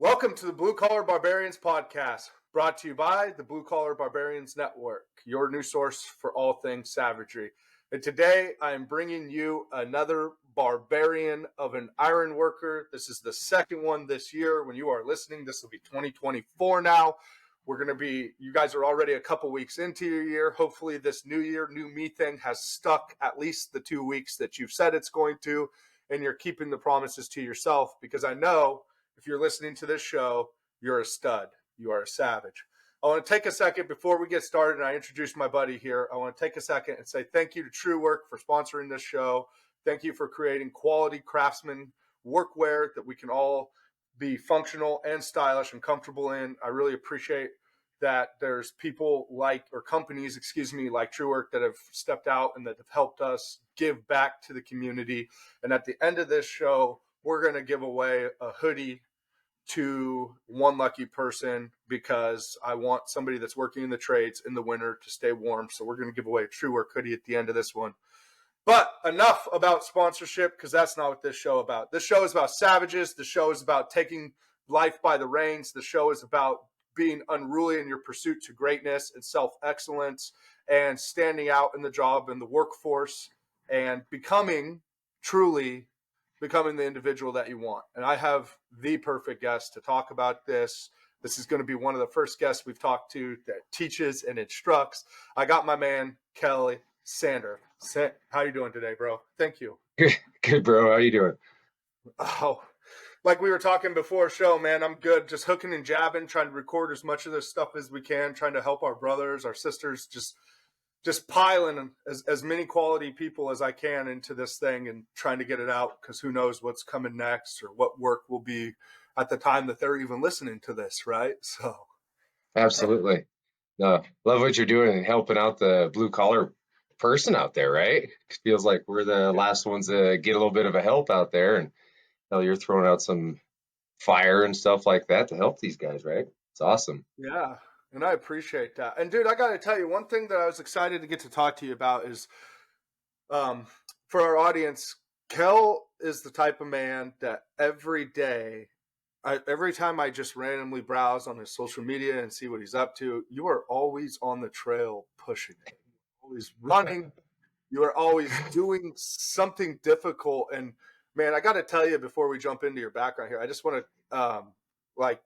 Welcome to the Blue Collar Barbarians podcast, brought to you by the Blue Collar Barbarians Network, your new source for all things savagery. And today I am bringing you another barbarian of an iron worker. This is the second one this year. When you are listening, this will be 2024 now. You guys are already a couple weeks into your year. Hopefully this new year, new me thing has stuck at least the 2 weeks that you've said it's going to, and you're keeping the promises to yourself, because I know if you're listening to this show, you're a stud. You are a savage. I want to take a second before we get started and I introduce my buddy here. I want to take a second and say thank you to Truewerk for sponsoring this show. Thank you for creating quality craftsman workwear that we can all be functional and stylish and comfortable in. I really appreciate that there's people like companies like Truewerk that have stepped out and that have helped us give back to the community. And at the end of this show, we're going to give away a hoodie to one lucky person, because I want somebody that's working in the trades in the winter to stay warm. So we're going to give away a Truewerk hoodie at the end of this one. But enough about sponsorship, because that's not what this show is about. This show is about savages. The show is about taking life by the reins. The show is about being unruly in your pursuit to greatness and self-excellence and standing out in the job and the workforce and becoming the individual that you want. And I have the perfect guest to talk about this. This is going to be one of the first guests we've talked to that teaches and instructs. I got my man, Kelley Sandefer. How you doing today, bro? Thank you. Good, bro. How you doing? Oh, like we were talking before show, man, I'm good. Just hooking and jabbing, trying to record as much of this stuff as we can, trying to help our brothers, our sisters, just piling as many quality people as I can into this thing and trying to get it out, because who knows what's coming next or what work will be at the time that they're even listening to this, right? So Absolutely. No, love what you're doing and helping out the blue collar person out there, right? It feels like we're the last ones to get a little bit of a help out there, and you're throwing out some fire and stuff like that to help these guys, right? It's awesome. yeah, and I appreciate that. And dude, I got to tell you, one thing that I was excited to get to talk to you about is, for our audience, Kel is the type of man that every time I just randomly browse on his social media and see what he's up to, you are always on the trail pushing it. You're always running. You are always doing something difficult. And man, I got to tell you, before we jump into your background here, I just want to, like,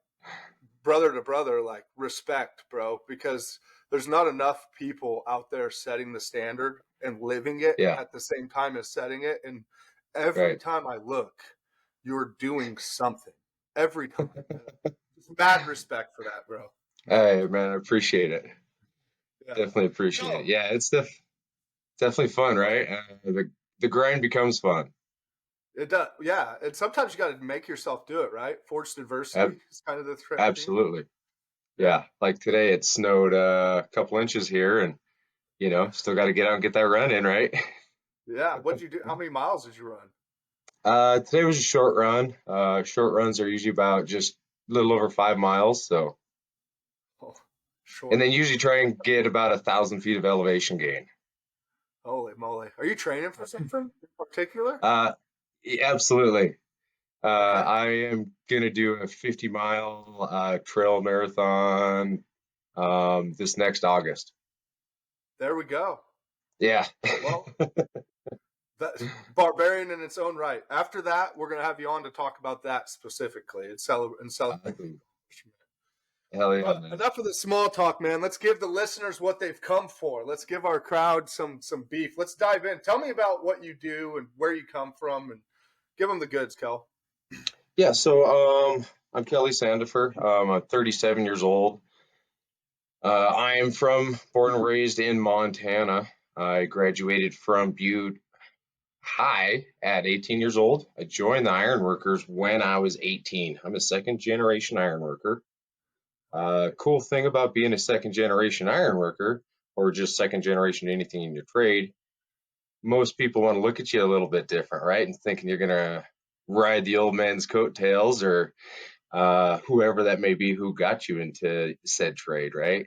brother to brother, like, respect, bro, because there's not enough people out there setting the standard and living it Yeah, at the same time as setting it. And every right. time I look, you're doing something. Every time. Just mad respect for that, bro. Hey, man, I appreciate it. Yeah. Definitely appreciate it. So Yeah, it's definitely fun, right? The grind becomes fun. it does. Yeah. And sometimes you got to make yourself do it, right? Forced adversity Ab is kind of the theme. Absolutely. Yeah. Yeah, like today it snowed a couple inches here, and still got to get out and get that run in, right? Yeah. What'd you do? How many miles did you run? Today was a short run. Short runs are usually about just a little over 5 miles. So, Oh, and short. then usually try and get about 1,000 feet of elevation gain. Holy moly. Are you training for something in particular? Uh, yeah, absolutely. Okay. I am gonna do a 50-mile trail marathon this next August. There we go. Yeah. Well, that's barbarian in its own right. After that, we're going to have you on to talk about that specifically and celebrate the accomplishment. Hell yeah, But man. enough of the small talk, man. Let's give the listeners what they've come for. Let's give our crowd some beef. Let's dive in. Tell me about what you do and where you come from, and give them the goods, Kel. Yeah, so I'm Kelley Sandefer. I'm 37 years old. I am born and raised in Montana. I graduated from Butte High at 18 years old. I joined the ironworkers when I was 18. I'm a second generation ironworker. Cool thing about being a second generation ironworker, or just second generation anything in your trade, most people want to look at you a little bit different, right? And thinking you're gonna ride the old man's coattails, or whoever that may be who got you into said trade, right?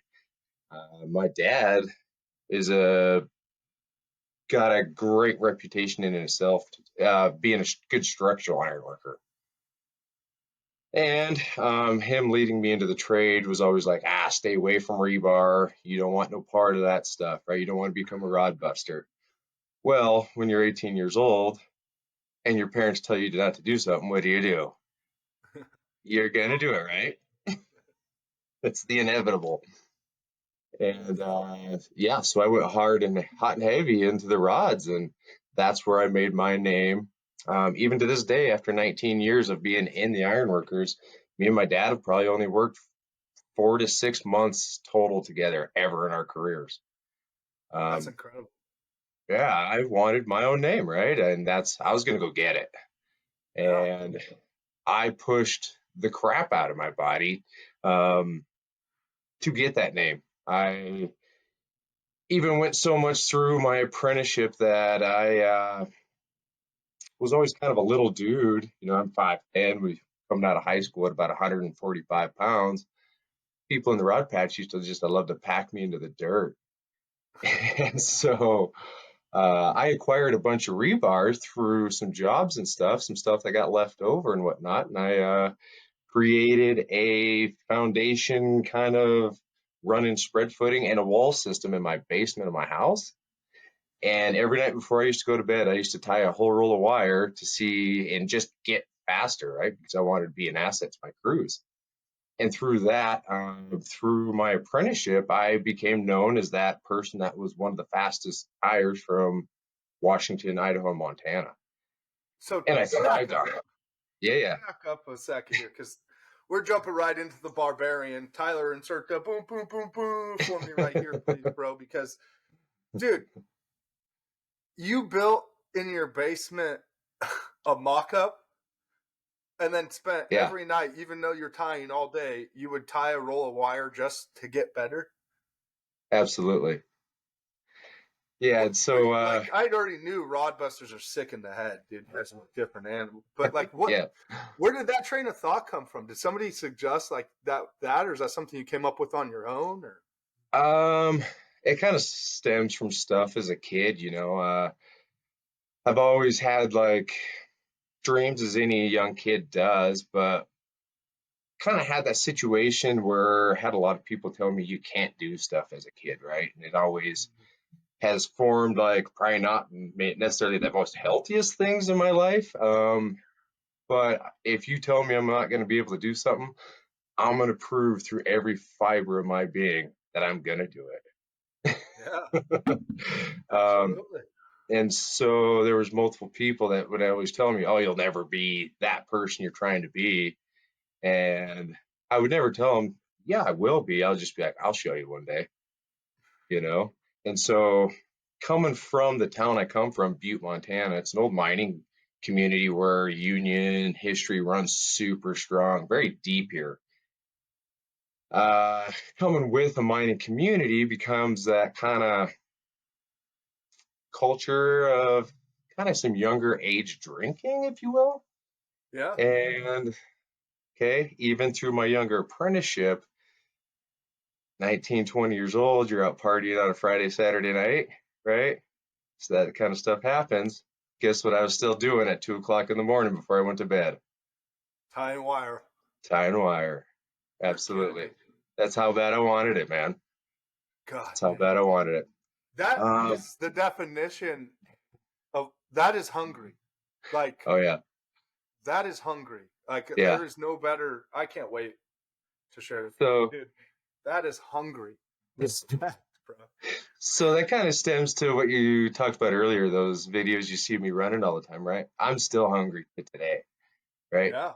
My dad is got a great reputation in himself, being a good structural iron worker. And him leading me into the trade was always like, stay away from rebar. You don't want no part of that stuff, right? You don't want to become a rod buster. Well, when you're 18 years old and your parents tell you not to do something, what do? You're going to do it, right? It's the inevitable. And yeah, so I went hard and hot and heavy into the rods, and that's where I made my name. Even to this day, after 19 years of being in the ironworkers, me and my dad have probably only worked 4 to 6 months total together ever in our careers. That's Um, incredible. yeah, I wanted my own name, right? And I was going to go get it. Yeah. And I pushed the crap out of my body um, to get that name. I even went so much through my apprenticeship that I was always kind of a little dude. You know, I'm 5'10". We coming out of high school at about 145 pounds. People in the rod patch used to just love to pack me into the dirt. And so I acquired a bunch of rebars through some jobs and stuff, some stuff that got left over and whatnot. And I created a foundation kind of running spread footing and a wall system in my basement of my house. And every night before I used to go to bed, I used to tie a whole roll of wire to see and just get faster, right? Because I wanted to be an asset to my crews. And through that, through my apprenticeship, I became known as that person that was one of the fastest tires from Washington, Idaho, and Montana. So And I back thrived up, on it. Yeah. back up a second here, because we're jumping right into the Barbarian. Tyler, insert the boom, boom, boom, boom for me right here, please, bro. Because, dude, you built in your basement a mock-up and then spent Yeah, every night, even though you're tying all day, you would tie a roll of wire just to get better. absolutely. Yeah. What And were so, you, like? I already knew rod busters are sick in the head, dude. That's a different animal. But like, what? yeah, Where did that train of thought come from? Did somebody suggest like that, or is that something you came up with on your own? Or um, it kind of stems from stuff as a kid, you know. I've always had like dreams as any young kid does, but kind of had that situation where I had a lot of people tell me you can't do stuff as a kid, right? And it always has formed like probably not necessarily the most healthiest things in my life. But if you tell me I'm not going to be able to do something, I'm going to prove through every fiber of my being that I'm going to do yeah, it. um, absolutely. and so there was multiple people that would always tell me, "Oh, you'll never be that person you're trying to be." And I would never tell them, "Yeah, I will be." I'll just be like, "I'll show you one day," you know? And so coming from the town I come from, Butte, Montana, it's an old mining community where union history runs super strong, very deep here. Coming with a mining community becomes that kind of culture of kind of some younger age drinking, if you will. Yeah, And okay, even through my younger apprenticeship, 19, 20 years old, you're out partying on a Friday, Saturday night, right? So that kind of stuff happens. Guess what I was still doing at 2 o'clock in the morning before I went to bed? tying wire. Tying wire. You're kidding Absolutely. me. That's how bad I wanted it, man. God That's how bad dang. I wanted it. That Um, is the definition of that is hungry. Like oh yeah, that is hungry. Like yeah. there is no better. I can't wait to share this with So you, dude. That is hungry. Respect, bro. so that kind of stems to what you talked about earlier, those videos you see me running all the time, right? I'm still hungry to today, right? Yeah.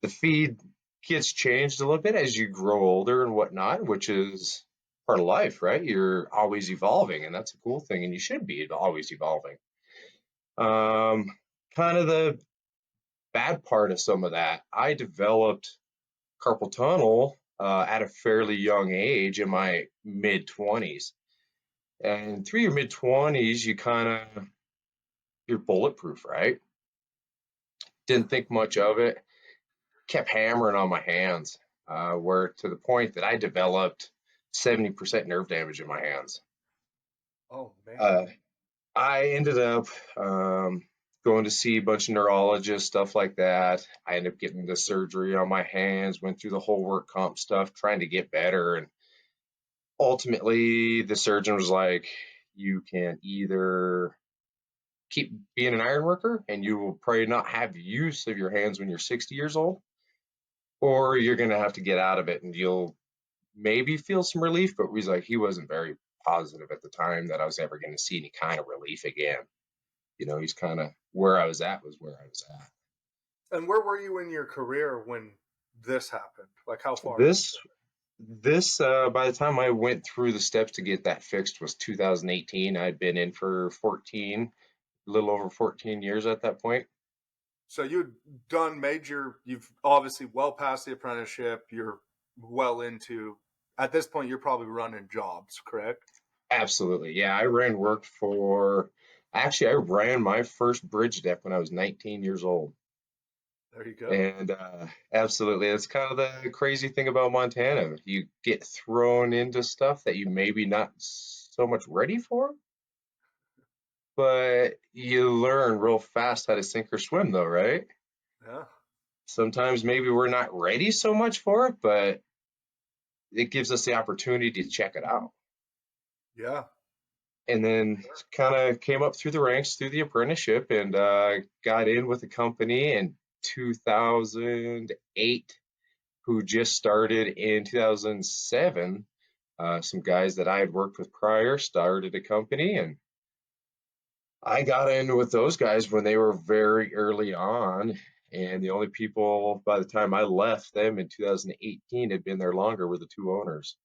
The feed gets changed a little bit as you grow older and whatnot, which is part of life, right? You're always evolving, and that's a cool thing, and you should be always evolving. Um, Kind of the bad part of some of that, I developed carpal tunnel at a fairly young age in my mid 20s. And through your mid 20s, you're bulletproof, right? Didn't think much of it, kept hammering on my hands, where to the point that I developed 70% nerve damage in my hands. Oh man. Uh, I ended up um, going to see a bunch of neurologists, stuff like that. I ended up getting the surgery on my hands, went through the whole work comp stuff, trying to get better. And ultimately, the surgeon was like, you can either keep being an iron worker and you will probably not have use of your hands when you're 60 years old, or you're going to have to get out of it and you'll maybe feel some relief. But he's like, he wasn't very positive at the time that I was ever going to see any kind of relief again. He's kind of where I was at was where I was at. And where were you in your career when this happened? Like how far? This by the time I went through the steps to get that fixed was 2018. I'd been in for 14, a little over 14 years at that point. So you've you've obviously well past the apprenticeship. You're well into, at this point, you're probably running jobs, correct? Absolutely. Yeah, I ran my first bridge deck when I was 19 years old. There you go. And absolutely, that's kind of the crazy thing about Montana. You get thrown into stuff that you maybe not so much ready for, but you learn real fast how to sink or swim, though, right? Yeah. Sometimes maybe we're not ready so much for it, but it gives us the opportunity to check it out. Yeah. And then kind of came up through the ranks through the apprenticeship and got in with a company in 2008 who just started in 2007. Some guys that I had worked with prior started a company, and I got in with those guys when they were very early on. And the only people by the time I left them in 2018 had been there longer were the two owners.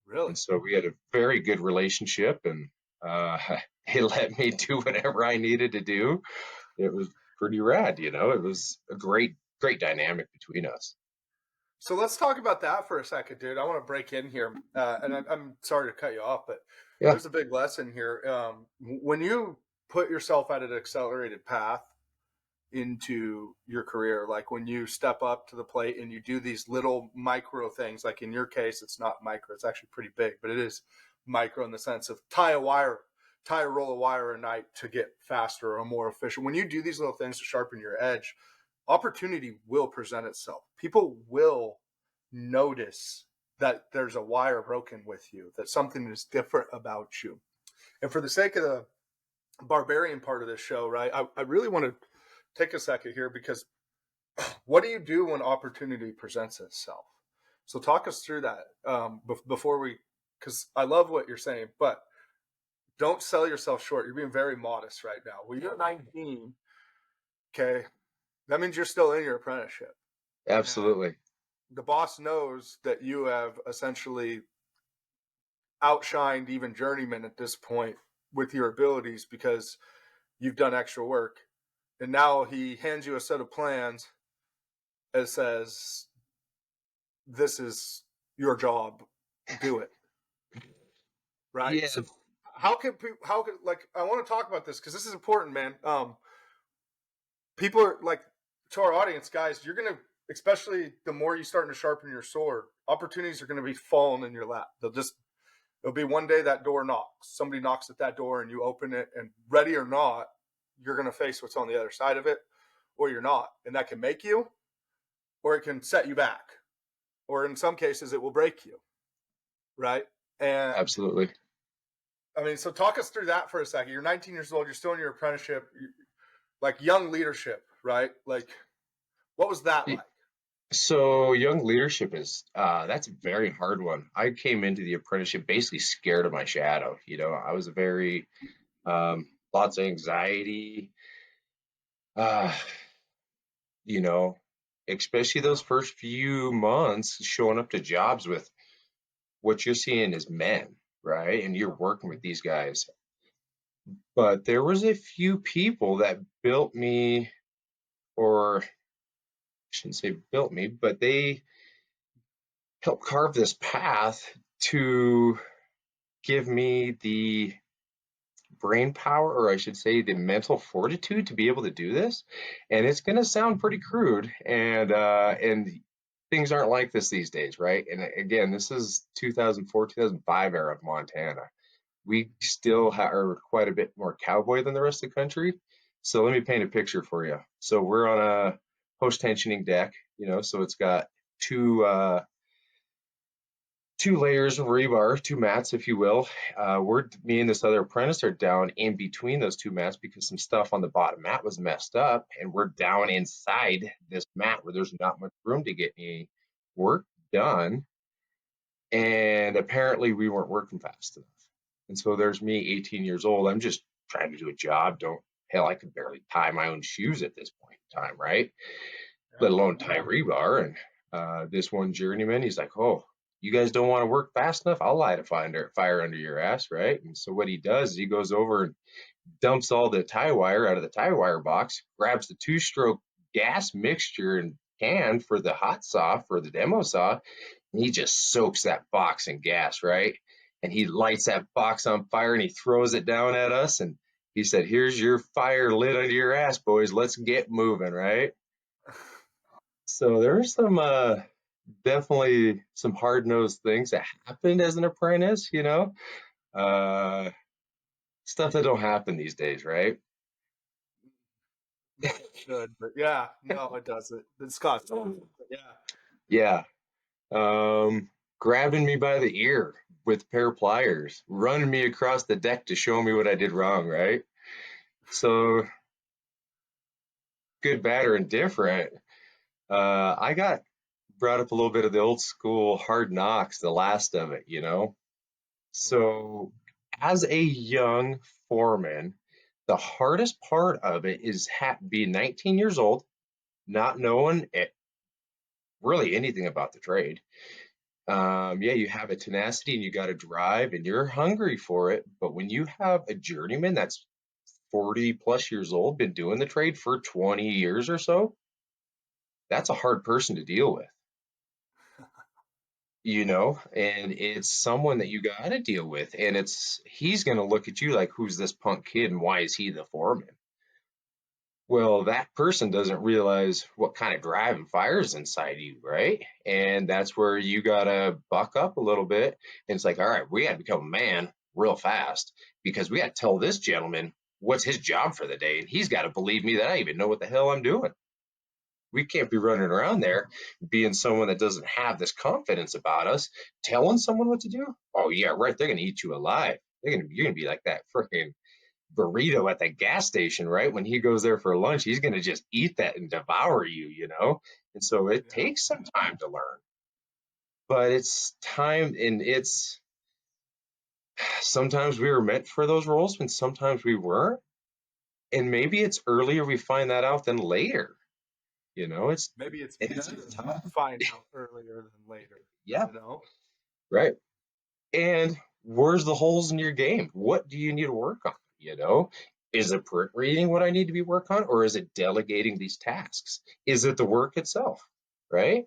Really? And so we had a very good relationship, and uh, he let me do whatever I needed to do. It was pretty rad, It was a great dynamic between us. So let's talk about that for a second, dude. I want to break in here, and I'm sorry to cut you off, but Yeah, there's a big lesson here. When you put yourself at an accelerated path into your career, like when you step up to the plate and you do these little micro things, like in your case, it's not micro, it's actually pretty big, but it is micro in the sense of tie a roll of wire a night to get faster or more efficient. When you do these little things to sharpen your edge, opportunity will present itself. People will notice that there's a wire broken with you, that something is different about you. And for the sake of the barbarian part of this show, right, I really want to take a second here because what do you do when opportunity presents itself? So talk us through that before we, because I love what you're saying, but don't sell yourself short. You're being very modest right now. Well, you're 19, okay? That means you're still in your apprenticeship. absolutely. And the boss knows that you have essentially outshined even journeyman at this point with your abilities because you've done extra work. And now he hands you a set of plans and says, this is your job. Do it. Right. Yeah, So like, I want to talk about this because this is important, man. People are like, to our audience, guys, you're going to, especially the more you start to sharpen your sword, opportunities are going to be falling in your lap. It'll be one day that door knocks. Somebody knocks at that door and you open it, and ready or not, you're going to face what's on the other side of it, or you're not. And that can make you, or it can set you back. Or in some cases, it will break you. Right. And absolutely. I mean, so talk us through that for a second. You're 19 years old. You're still in your apprenticeship, like young leadership, right? Like, what was that like? So young leadership is that's a very hard one. I came into the apprenticeship basically scared of my shadow. I was a very lots of anxiety. Uh, you know, especially those first few months showing up to jobs with what you're seeing as men, right? And you're working with these guys. But there was a few people that built me, or I shouldn't say built me, but they helped carve this path to give me the brain power, or I should say the mental fortitude to be able to do this. And it's going to sound pretty crude, and things aren't like this these days, right? And again, this is 2004, 2005 era of Montana. We still are quite a bit more cowboy than the rest of the country. So let me paint a picture for you. So we're on a post tensioning deck, so it's got two layers of rebar, two mats, if you will. Me and this other apprentice are down in between those two mats because some stuff on the bottom mat was messed up, and we're down inside this mat where there's not much room to get any work done. And apparently we weren't working fast enough. And so there's me, 18 years old. I'm just trying to do a job. Hell, I could barely tie my own shoes at this point in time, right? Let alone tie rebar. And this one journeyman, he's like, "Oh, you guys don't want to work fast enough? I'll light a fire under your ass," right? And so what he does is he goes over and dumps all the tie wire out of the tie wire box, grabs the 2-stroke gas mixture and can for the hot saw, for the demo saw, and he just soaks that box in gas, right? And he lights that box on fire and he throws it down at us. And he said, "Here's your fire lit under your ass, boys. Let's get moving," right? So there's some definitely some hard-nosed things that happened as an apprentice, uh, stuff that don't happen these days, right? It should, but yeah, no, it doesn't. It's cost. Yeah. Yeah. Grabbing me by the ear with a pair of pliers, running me across the deck to show me what I did wrong, right? So good, bad, or indifferent. I got brought up a little bit of the old school hard knocks, the last of it, So as a young foreman, the hardest part of it is being 19 years old, not knowing really anything about the trade. Yeah, you have a tenacity and you got to drive and you're hungry for it. But when you have a journeyman that's 40 plus years old, been doing the trade for 20 years or so, that's a hard person to deal with, and it's someone that you got to deal with. And he's going to look at you like, who's this punk kid and why is he the foreman? Well, that person doesn't realize what kind of drive and fire is inside you, right? And that's where you gotta buck up a little bit. And it's like, all right, we gotta become a man real fast because we gotta tell this gentleman what's his job for the day. And he's got to believe me that I even know what the hell I'm doing. We can't be running around there being someone that doesn't have this confidence about us, telling someone what to do. Oh, yeah, right. They're gonna eat you alive. You're gonna be like that freaking burrito at the gas station, right? When he goes there for lunch, he's going to just eat that and devour you. And so it takes some time to learn, but it's time, and it's sometimes we were meant for those roles and sometimes we weren't. And maybe it's earlier we find that out than later. Maybe it's It's better tough. to find out earlier than later. Yeah, You know? right. And where's the holes in your game? What do you need to work on? Is it print reading what I need to be work on, or is it delegating these tasks? Is it the work itself? Right?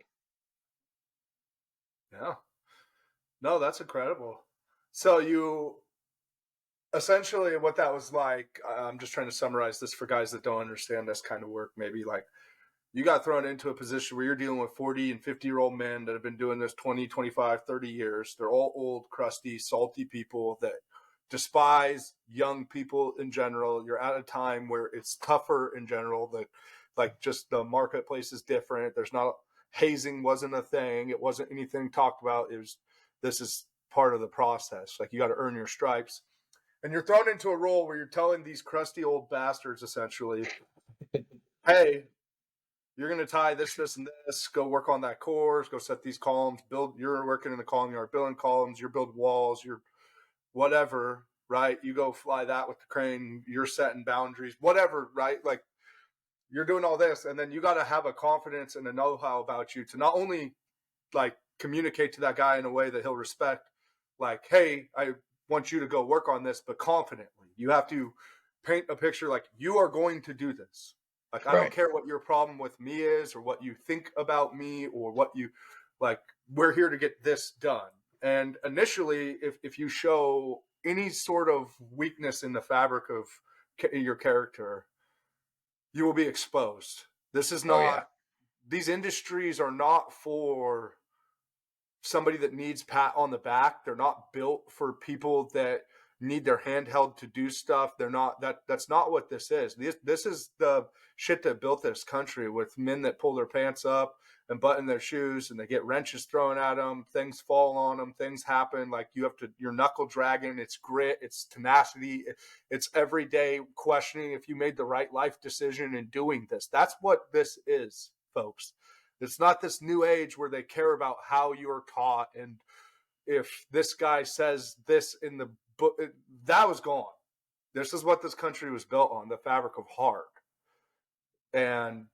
Yeah. No, that's incredible. So you essentially what that was like, I'm just trying to summarize this for guys that don't understand this kind of work, maybe like you got thrown into a position where you're dealing with 40 and 50-year-old men that have been doing this 20, 25, 30 years. They're all old, crusty, salty people that despise young people in general. You're at a time where it's tougher in general, that like just the marketplace is different. There's not hazing wasn't a thing. It wasn't anything talked about. This is part of the process. Like you got to earn your stripes. And you're thrown into a role where you're telling these crusty old bastards essentially, hey, you're going to tie this, this, and this. Go work on that course. Go set these columns. You're working in the column yard, building columns. You're building walls. You're whatever, right? You go fly that with the crane. You're setting boundaries, whatever, right? Like you're doing all this, and then you got to have a confidence and a know-how about you to not only like communicate to that guy in a way that he'll respect, like, hey, I want you to go work on this, but confidently. You have to paint a picture like you are going to do this. Like, I don't care what your problem with me is or what you think about me or what you like. We're here to get this done. And initially, if you show any sort of weakness in the fabric of your character, you will be exposed. This is Oh yeah. not, these industries are not for somebody that needs pat on the back. They're not built for people that need their handheld to do stuff. They're not that's not what this is. This is the shit that built this country, with men that pull their pants up and button their shoes, and they get wrenches thrown at them, things fall on them, things happen. Like, you're knuckle dragging. It's grit, it's tenacity, it's every day questioning if you made the right life decision in doing this. That's what this is, folks. It's not this new age where they care about how you're taught, and if this guy says this in the book, that was gone. This is what this country was built on, the fabric of heart. And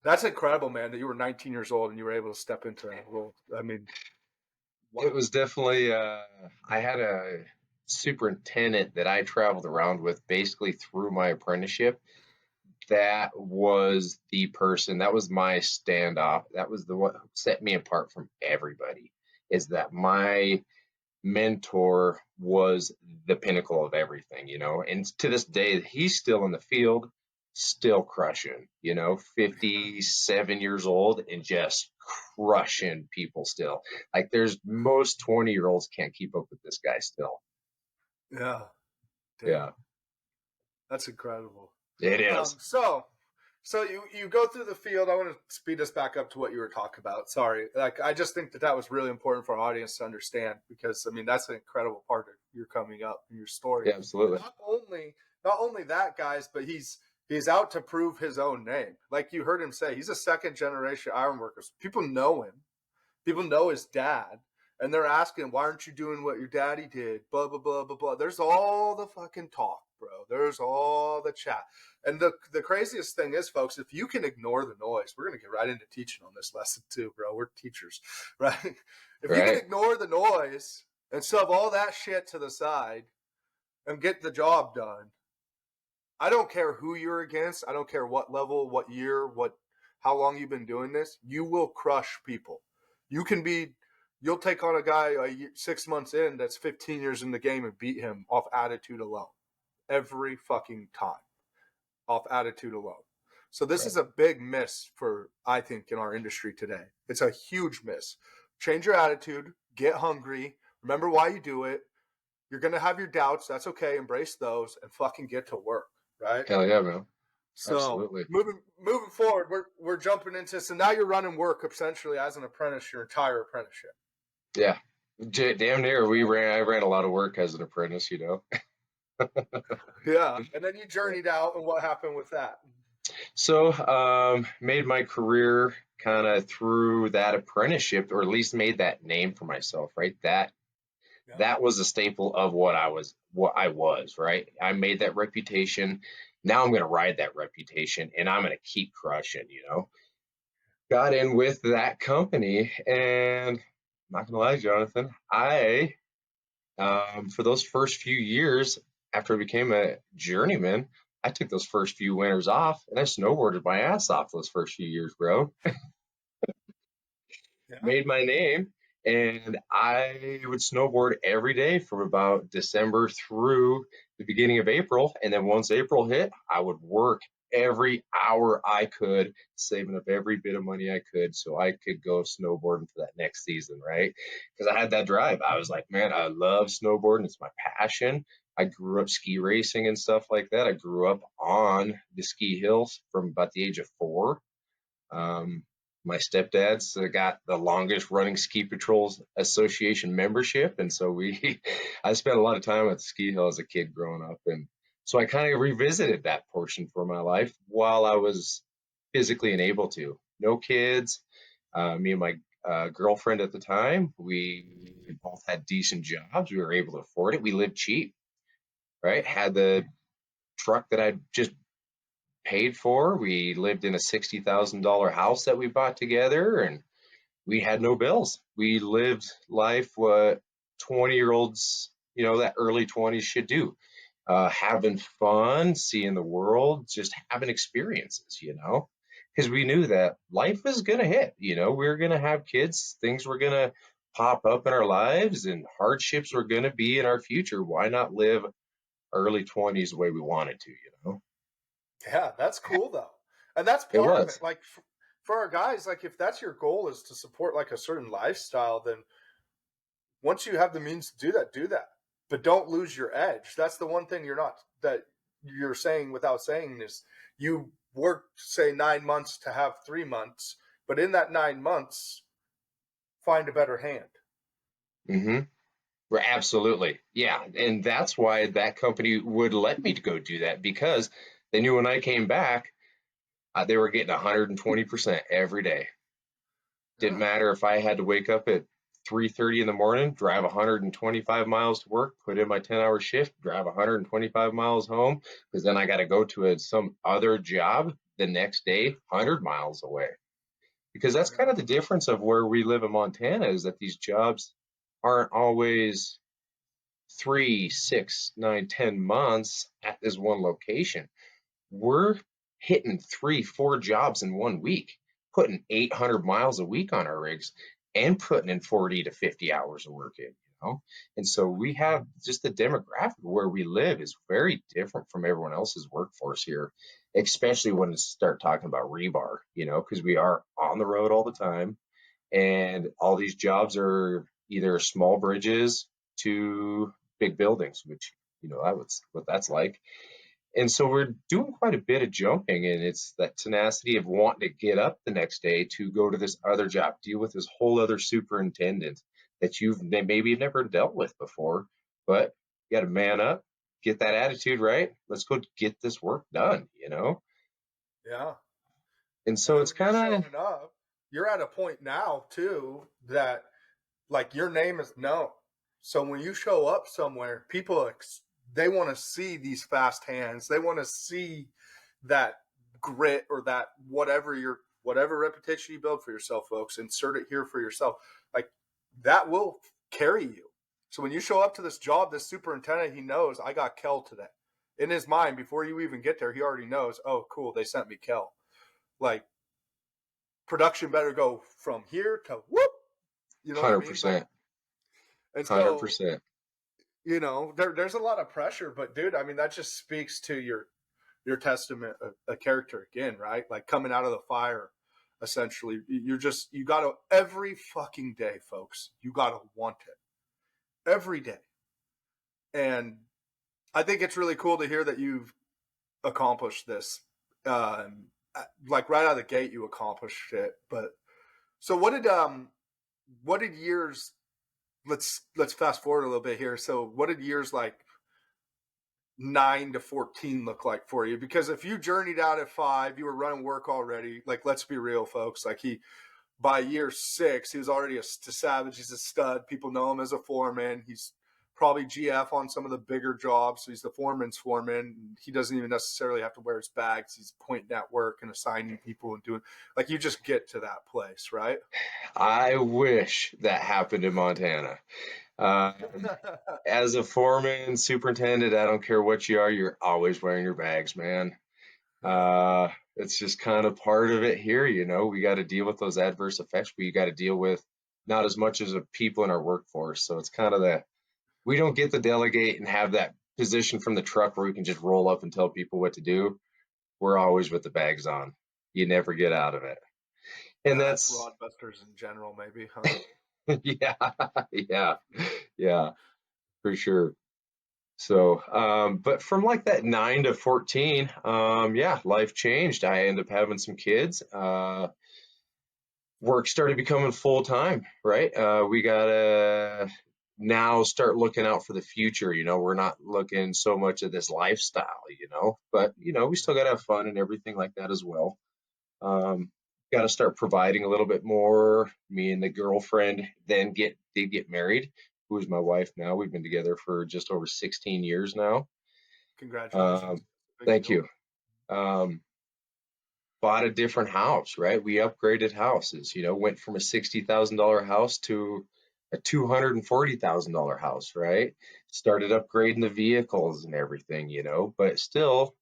that's incredible, man, that you were 19 years old and you were able to step into that role. I mean, wow. It was definitely, I had a superintendent that I traveled around with basically through my apprenticeship. That was the person, that was my standoff. That was the one who set me apart from everybody, is that my mentor was the pinnacle of everything, and to this day, he's still in the field, still crushing, 57 years old and just crushing people still. Like, there's most 20-year-olds can't keep up with this guy still. Yeah. Damn. Yeah. That's incredible. It is. So you go through the field. I want to speed us back up to what you were talking about. Sorry. Like, I just think that was really important for our audience to understand, because, I mean, that's an incredible part of your coming up and your story. Yeah, absolutely. Not only that, guys, but he's out to prove his own name. Like you heard him say, he's a second generation ironworker. People know him. People know his dad. And they're asking, why aren't you doing what your daddy did? Blah, blah, blah, blah, blah. There's all the fucking talk, bro. There's all the chat. And the craziest thing is, folks, if you can ignore the noise, we're going to get right into teaching on this lesson too, bro. We're teachers, right? If you can ignore the noise and shove all that shit to the side and get the job done, I don't care who you're against. I don't care what level, what year, how long you've been doing this. You will crush people. You'll take on a guy 6 months in that's 15 years in the game and beat him off attitude alone. Every fucking time. Off attitude alone. So this is a big miss I think, in our industry today. It's a huge miss. Change your attitude. Get hungry. Remember why you do it. You're going to have your doubts. That's okay. Embrace those and fucking get to work. Right? Hell yeah, man. So absolutely. Moving forward, we're jumping into, so now you're running work essentially as an apprentice, your entire apprenticeship. Yeah, damn near. I ran a lot of work as an apprentice, Yeah, and then you journeyed out, and what happened with that? So, made my career kind of through that apprenticeship, or at least made that name for myself, right? That was a staple of what I was, right? I made that reputation. Now I'm going to ride that reputation, and I'm going to keep crushing, Got in with that company, and I'm not going to lie, Jonathan, for those first few years after I became a journeyman, I took those first few winters off, and I snowboarded my ass off those first few years, bro. Made my name, and I would snowboard every day from about December through the beginning of April. And then once April hit, I would work every hour I could, saving up every bit of money I could so I could go snowboarding for that next season, right? Because I had that drive. I was like, man, I love snowboarding. It's my passion. I grew up ski racing and stuff like that. I grew up on the ski hills from about the age of 4. My stepdad's got the longest running ski patrols association membership, and so I spent a lot of time at the ski hill as a kid growing up, and so I kind of revisited that portion for my life while I was physically unable to. No kids. Me and my girlfriend at the time, we both had decent jobs. We were able to afford it. We lived cheap, right? Had the truck that I just paid for. We lived in a $60,000 house that we bought together, and we had no bills. We lived life what 20-year-olds, that early 20s should do. Having fun, seeing the world, just having experiences, because we knew that life was going to hit, we were going to have kids, things were going to pop up in our lives, and hardships were going to be in our future. Why not live early 20s the way we wanted to, Yeah, that's cool though. And that's part of it. Like for our guys, like if that's your goal is to support like a certain lifestyle, then once you have the means to do that, do that. but don't lose your edge. That's the one thing that you're saying without saying is you worked, say, 9 months to have 3 months, but in that 9 months, find a better hand. Mm-hmm. Absolutely. Yeah. And that's why that company would let me go do that, because they knew when I came back, they were getting 120% every day. Didn't Yeah. matter if I had to wake up at 3:30 in the morning, drive 125 miles to work, put in my 10-hour shift, drive 125 miles home, because then I got to go to some other job the next day, 100 miles away. Because that's kind Yeah. of the difference of where we live in Montana, is that these jobs aren't always 3, 6, 9, 10 months at this one location. We're hitting 3, 4 jobs in 1 week, putting 800 miles a week on our rigs and putting in 40 to 50 hours of work in. And so we have just the demographic where we live is very different from everyone else's workforce here, especially when you start talking about rebar, because we are on the road all the time, and all these jobs are either small bridges to big buildings, which, that's what that's like. And so we're doing quite a bit of jumping, and it's that tenacity of wanting to get up the next day to go to this other job, deal with this whole other superintendent that you've maybe never dealt with before, but you got to man up, get that attitude right. Let's go get this work done. Yeah. And so And it's when you're kind of, showing up, you're at a point now too that like your name is known. So when you show up somewhere, people they want to see these fast hands. They want to see that grit or that whatever reputation you build for yourself, folks. Insert it here for yourself. Like that will carry you. So when you show up to this job, this superintendent, he knows I got Kel today. In his mind, before you even get there, he already knows. Oh, cool, they sent me Kel. Like production better go from here to whoop. You know what I mean? Like, 100%, and so 100%. there's a lot of pressure, but dude, I mean, that just speaks to your testament of a character again, right? Like coming out of the fire, essentially. You gotta every fucking day, folks. You gotta want it every day, and I think it's really cool to hear that you've accomplished this. Like right out of the gate, you accomplished it. But so what did years? Let's fast forward a little bit here. So what did years like 9 to 14 look like for you? Because if you journeyed out at 5, you were running work already. Like, let's be real, folks. Like by year 6, he was already a savage. He's a stud. People know him as a foreman. He's probably GF on some of the bigger jobs. So he's the foreman's foreman. He doesn't even necessarily have to wear his bags. He's pointing at work and assigning people and doing like you just get to that place, right? I wish that happened in Montana. Um, as a foreman, superintendent, I don't care what you are, you're always wearing your bags, man. Yeah. It's just kind of part of it here. We got to deal with those adverse effects, but you got to deal with not as much as the people in our workforce. So it's kind of that we don't get to delegate and have that position from the truck where we can just roll up and tell people what to do. We're always with the bags on. You never get out of it. And Yeah, that's that's, Rodbusters in general, maybe, huh? yeah, yeah, yeah, for sure. So, but from like that 9 to 14, yeah, life changed. I ended up having some kids. Work started becoming full time, right? We gotta now start looking out for the future. We're not looking so much at this lifestyle, but we still gotta have fun and everything like that as well. Um, got to start providing a little bit more. Me and the girlfriend then did get married, who is my wife now. We've been together for just over 16 years now. Congratulations. Um, Big thank deal. you. Um, bought a different house, right? We upgraded houses, went from a $60,000 house to a $240,000 house, right? Started upgrading the vehicles and everything, but still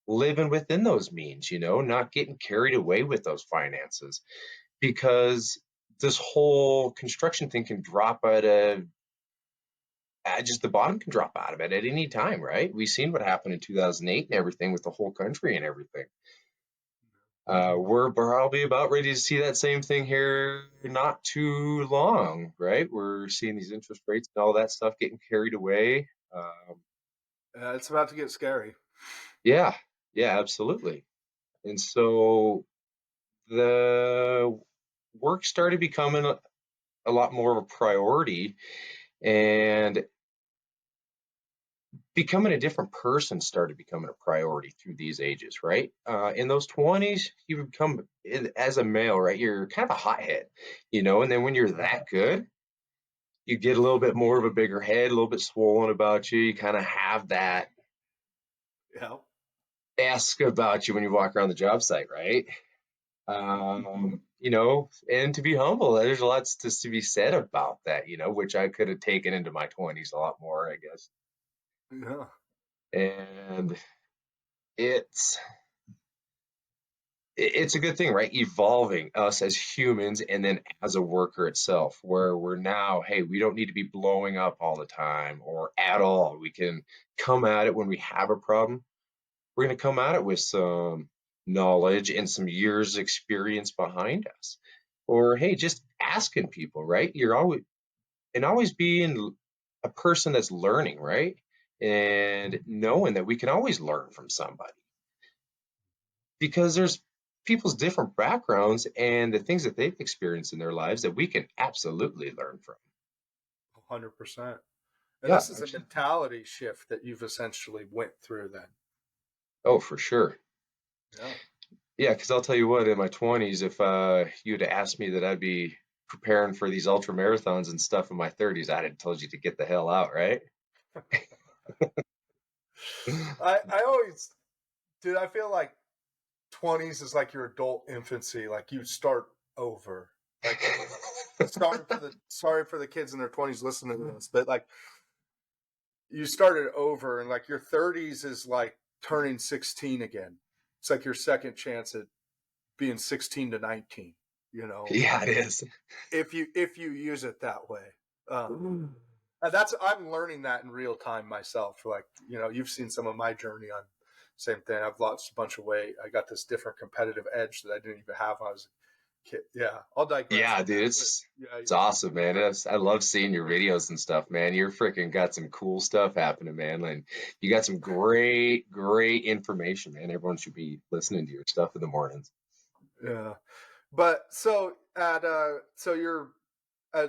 living within those means, not getting carried away with those finances, because this whole construction thing can drop just the bottom can drop out of it at any time, right? We've seen what happened in 2008 and everything with the whole country and everything. We're probably about ready to see that same thing here not too long, right? We're seeing these interest rates and all that stuff getting carried away. It's about to get scary. Yeah, yeah, absolutely. And so the work started becoming a lot more of a priority, and becoming a different person started becoming a priority through these ages, right? In those 20s, you become, as a male, right? You're kind of a hothead, and then when you're that good, you get a little bit more of a bigger head, a little bit swollen about you. You kind of have that Yeah. ask about you when you walk around the job site, right? And to be humble, there's lots to be said about that, which I could have taken into my 20s a lot more, I guess. Yeah. And it's it's a good thing, right? Evolving us as humans and then as a worker itself, where we're now, hey, we don't need to be blowing up all the time or at all. We can come at it when we have a problem. We're going to come at it with some knowledge and some years experience behind us. Or, hey, just asking people, right? Always being a person that's learning, right? And knowing that we can always learn from somebody, because there's people's different backgrounds and the things that they've experienced in their lives that we can absolutely learn from. 100%. And Yeah, this is a absolutely. mentality shift that you've essentially went through then. Oh, for sure. Yeah. Yeah, because I'll tell you what, in my 20s, if you'd have asked me that I'd be preparing for these ultra marathons and stuff in my 30s, I'd have told you to get the hell out, right? I always, dude, I feel like 20s is like your adult infancy. Like you start over. Like sorry for the kids in their 20s listening to this, but like you started over, and like your 30s is like turning 16 again. It's like your second chance at being 16 to 19, Yeah, it is. if you use it that way. And that's I'm learning that in real time myself. Like, you've seen some of my journey on same thing. I've lost a bunch of weight. I got this different competitive edge that I didn't even have when I was a kid. Yeah, I'll digress Yeah, on dude, that. But it's yeah, awesome, man. I love seeing your videos and stuff, man. You're freaking got some cool stuff happening, man. And you got some great, great information, man. Everyone should be listening to your stuff in the mornings. yeah. But so you're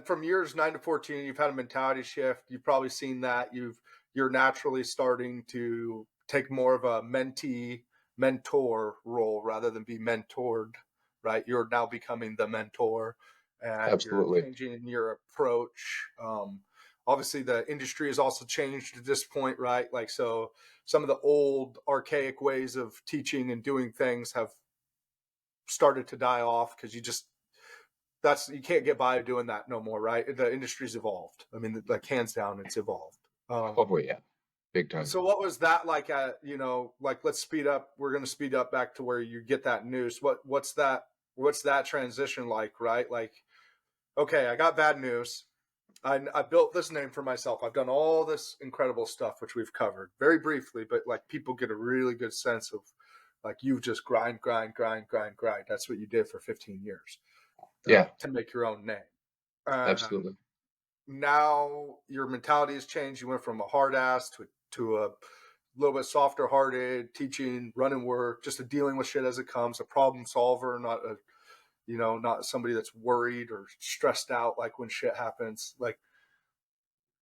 from years 9 to 14, you've had a mentality shift. You've probably seen that. You're naturally starting to take more of a mentee mentor role rather than be mentored, right? You're now becoming the mentor, and you're Absolutely. changing your approach. Obviously, the industry has also changed at this point, right? Like, so some of the old archaic ways of teaching and doing things have started to die off because you can't get by doing that no more, right? The industry's evolved. I mean, like hands down, it's evolved. Oh yeah, big time. So what was that like? Like let's speed up. We're going to speed up back to where you get that news. What's that? What's that transition like? Right? Like, okay, I got bad news. I built this name for myself. I've done all this incredible stuff, which we've covered very briefly, but like people get a really good sense of like you've just grind, grind, grind, grind, grind. That's what you did for 15 years Yeah, to make your own name. And absolutely. now your mentality has changed. You went from a hard ass to a little bit softer hearted, teaching, running work, just a dealing with shit as it comes, a problem solver, not somebody that's worried or stressed out like when shit happens. Like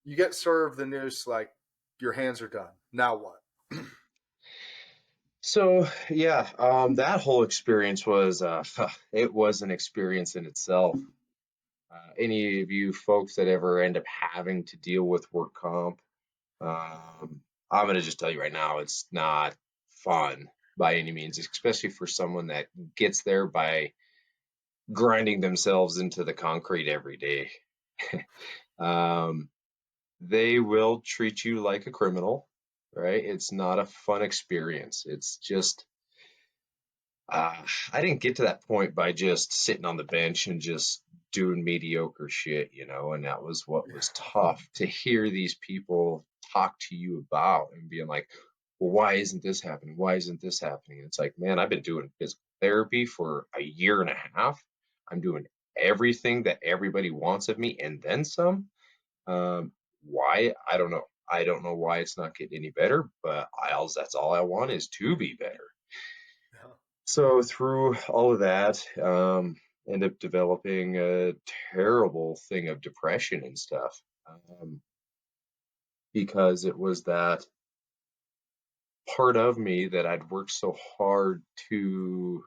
you get served the news, like your hands are done. Now what? So yeah, that whole experience was it was an experience in itself. Any of you folks that ever end up having to deal with work comp, I'm gonna just tell you right now, it's not fun by any means, especially for someone that gets there by grinding themselves into the concrete every day. Um, they will treat you like a criminal, right? It's not a fun experience. It's just, uh, I didn't get to that point by just sitting on the bench and just doing mediocre shit, and that was what was tough to hear these people talk to you about and being like, well, why isn't this happening? Why isn't this happening? And it's like, man, I've been doing physical therapy for a year and a half. I'm doing everything that everybody wants of me and then some. Why? I don't know. I don't know why it's not getting any better, but that's all I want is to be better. Yeah. So through all of that, end up developing a terrible thing of depression and stuff, because it was that part of me that I'd worked so hard to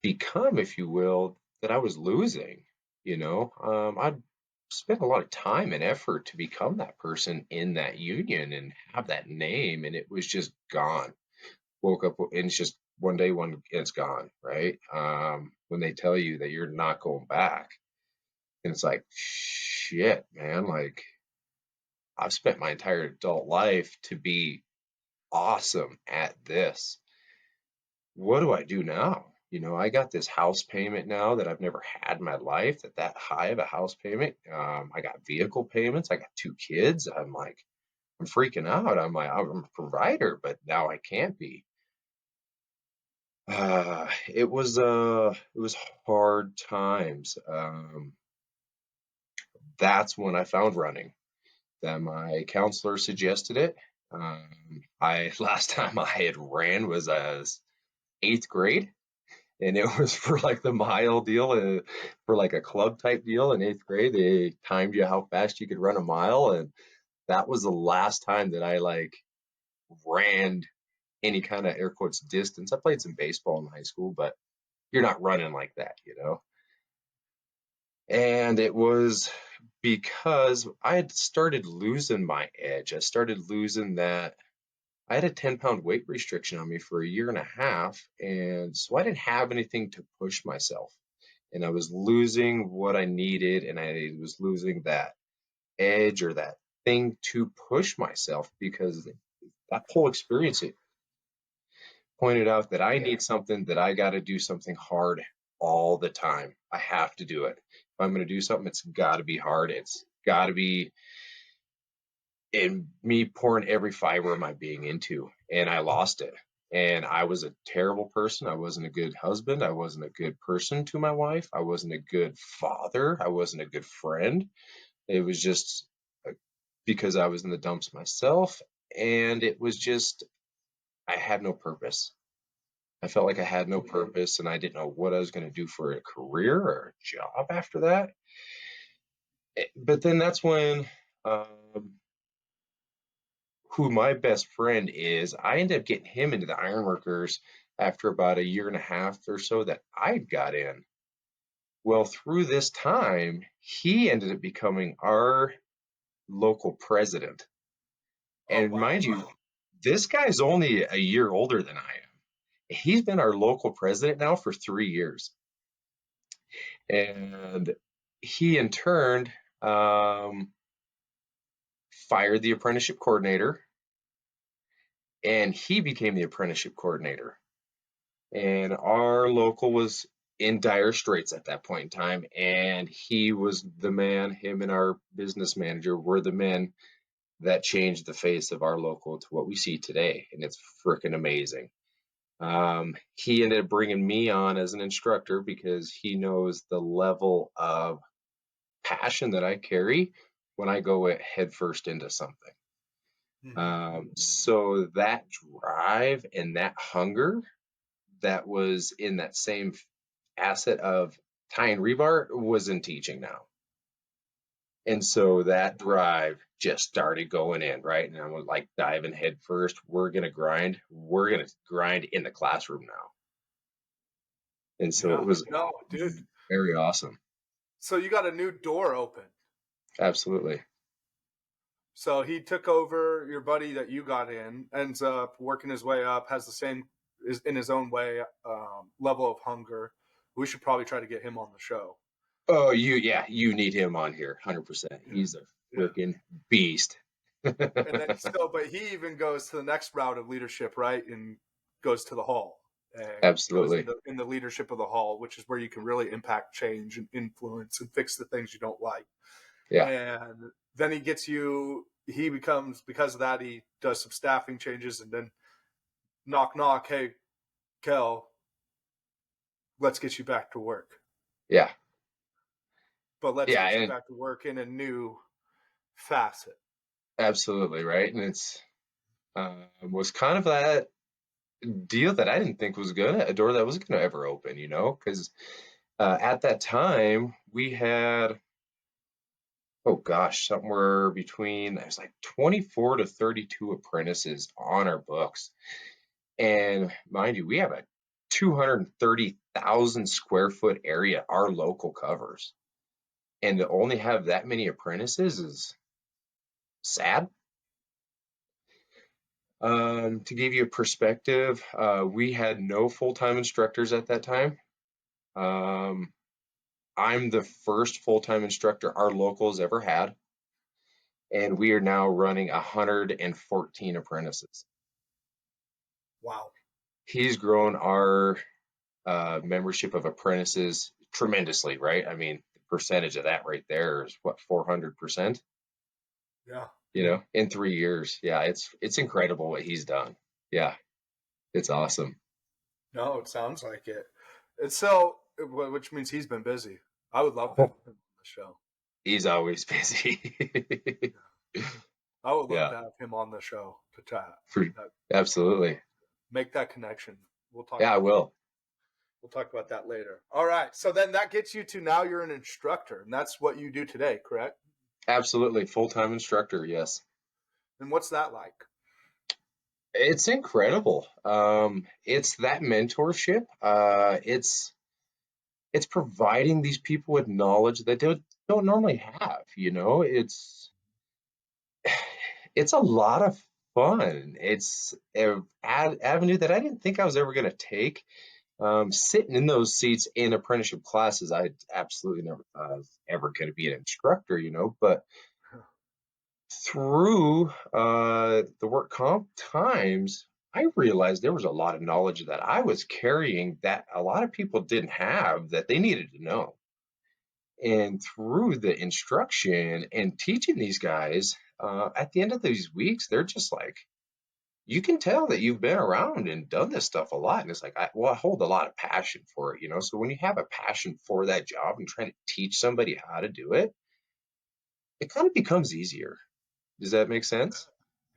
become, if you will, that I was losing. I'd spent a lot of time and effort to become that person in that union and have that name, and it was just gone. Woke up and it's just one day, it's gone, right? When they tell you that you're not going back, and it's like, shit, man, like I've spent my entire adult life to be awesome at this. What do I do now? I got this house payment now that I've never had in my life, that high of a house payment. I got vehicle payments. I got 2 kids. I'm like, I'm freaking out. I'm a provider, but now I can't be. It was hard times. That's when I found running. That my counselor suggested it. I last time I had ran was as 8th grade, and it was for like the mile deal, for like a club type deal in 8th grade. They timed you how fast you could run a mile, and that was the last time that I like ran any kind of air quotes distance. I played some baseball in high school, but you're not running like that. And it was because I had started losing my edge. I started losing that. I had a 10-pound weight restriction on me for a year and a half. And so I didn't have anything to push myself. And I was losing what I needed. And I was losing that edge or that thing to push myself, because that whole experience, it pointed out that I need something, that I got to do something hard all the time. I have to do it. If I'm going to do something, it's got to be hard. It's got to be in me pouring every fiber of my being into. And I lost it. And I was a terrible person. I wasn't a good husband. I wasn't a good person to my wife. I wasn't a good father. I wasn't a good friend. It was just because I was in the dumps myself. And it was just, I had no purpose. I felt like I had no purpose, and I didn't know what I was going to do for a career or a job after that. But then that's when, who my best friend is, I ended up getting him into the ironworkers after about a year and a half or so that I got in. Well, through this time, he ended up becoming our local president. Oh, And wow. mind you, this guy's only a year older than I am. He's been our local president now for 3 years. And he in turn fired the apprenticeship coordinator, and he became the apprenticeship coordinator. And our local was in dire straits at that point in time, and he was the man. Him and our business manager were the men that changed the face of our local to what we see today, and it's freaking amazing. He ended up bringing me on as an instructor because he knows the level of passion that I carry when I go head first into something. So that drive and that hunger that was in that same asset of tying rebar was in teaching now. And so that drive just started going in, right? And I was like diving head first. We're going to grind. We're going to grind in the classroom now. And so Yeah. it was No, dude. very awesome. So you got a new door open. Absolutely. So he took over your buddy that you got in, ends up working his way up, has the same, is in his own way, level of hunger. We should probably try to get him on the show. Oh, you need him on here, 100%. Yeah. He's a Yeah. freaking beast. And then but he even goes to the next route of leadership, right? And goes to the hall and goes Absolutely. in the leadership of the hall, which is where you can really impact change and influence and fix the things you don't like. Yeah. And then he becomes, because of that, he does some staffing changes, and then knock, knock, hey, Kel, let's get you back to work. Yeah. But let's Yeah. get you And back to work in a new facet. absolutely. Right. And it's, was kind of that deal that I didn't think was a door that was gonna ever open, because at that time we had, oh gosh, somewhere between, there's like 24 to 32 apprentices on our books. And mind you, we have a 230,000 square foot area our local covers. And to only have that many apprentices is sad. To give you a perspective, we had no full-time instructors at that time. I'm the first full-time instructor our locals ever had, and we are now running 114 apprentices. Wow. He's grown our membership of apprentices tremendously, right? I mean, the percentage of that right there is what, 400%, Yeah. in 3 years. Yeah, it's incredible what he's done. Yeah, it's awesome. No, it sounds like it. And so, which means he's been busy. I would love to have him on the show. He's always busy. I would love Yeah, to have him on the show to chat. for, absolutely. Make that connection. We'll talk Yeah, I about will. We'll talk about that later. All right. So then that gets you to now you're an instructor, and that's what you do today, correct? Absolutely. Full-time instructor, yes. And what's that like? It's incredible. It's that mentorship. It's providing these people with knowledge that they don't normally have. It's a lot of fun. It's an avenue that I didn't think I was ever going to take. Sitting in those seats in apprenticeship classes, I absolutely never thought I was ever going to be an instructor, but through the work comp times, I realized there was a lot of knowledge that I was carrying that a lot of people didn't have that they needed to know. And through the instruction and teaching these guys, at the end of these weeks, they're just like, you can tell that you've been around and done this stuff a lot. And it's like, I hold a lot of passion for it. So when you have a passion for that job and trying to teach somebody how to do it, it kind of becomes easier. Does that make sense?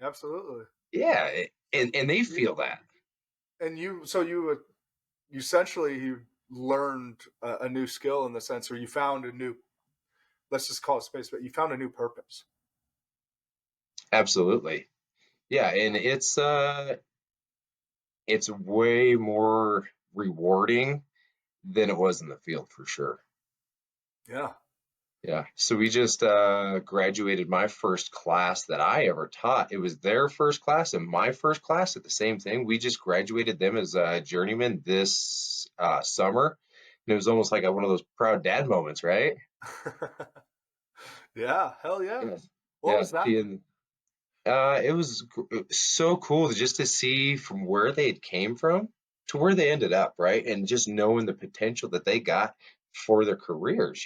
Absolutely. Yeah. And they feel that. And you essentially you learned a new skill in the sense where you found a new, let's just call it space, but you found a new purpose. Absolutely. Yeah. And it's way more rewarding than it was in the field for sure. Yeah. Yeah. So we just graduated my first class that I ever taught. It was their first class and my first class at the same thing. We just graduated them as journeymen this summer. And it was almost like one of those proud dad moments, right? Yeah. Hell yeah. Yes. What Yeah. was that? It was so cool just to see from where they came from to where they ended up, right? And just knowing the potential that they got for their careers,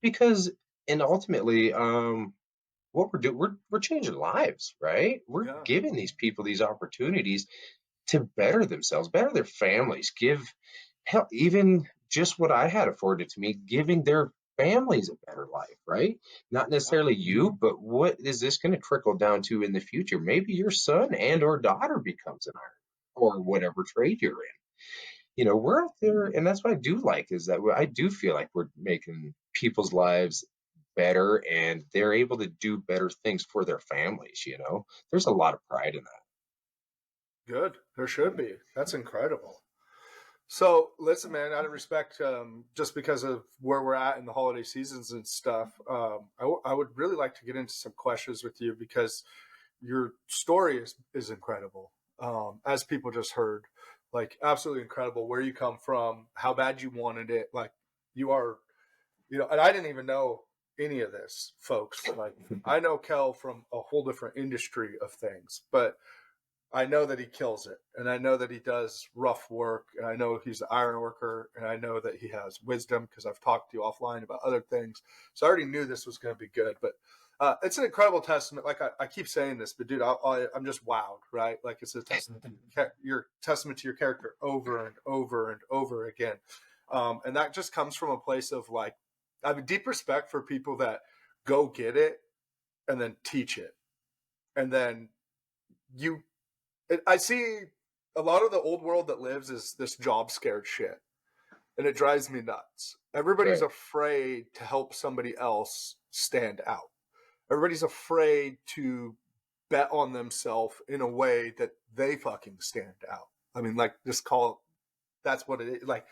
because and ultimately, what we're doing, we're changing lives, right? We're Yeah. giving these people these opportunities to better themselves, better their families, give help, even just what I had afforded to me, giving their families a better life, right? Not Yeah. necessarily you, but what is this going to trickle down to in the future? Maybe your son and or daughter becomes an iron or whatever trade you're in. We're out there, and that's what I do like is that I do feel like we're making people's lives better and they're able to do better things for their families. There's a lot of pride in Good. There should be. That's incredible. So listen, man, out of respect, just because of where we're at in the holiday seasons and stuff, I would really like to get into some questions with you because your story is incredible. As people just heard, like absolutely incredible where you come from, how bad you wanted it. Like you are, and I didn't even know any of this, folks. Like that. I know Kel from a whole different industry of things, but I know that he kills it, and I know that he does rough work, and I know he's an iron worker, and I know that he has wisdom because I've talked to you offline about other things. So I already knew this was going to be good, but it's an incredible testament. Like I keep saying this, but dude, I'm just wowed, right? Like it's a testament to your testament to your character over and over and over again, and that just comes from a place of like I have a deep respect for people that go get it and then teach it, and then you I see a lot of the old world that lives is this job scared shit, and it drives me nuts. Everybody's Right. afraid to help somebody else stand out. Everybody's afraid to bet on themselves in a way that they fucking stand out. I mean, like, just call it, that's what it is. Like,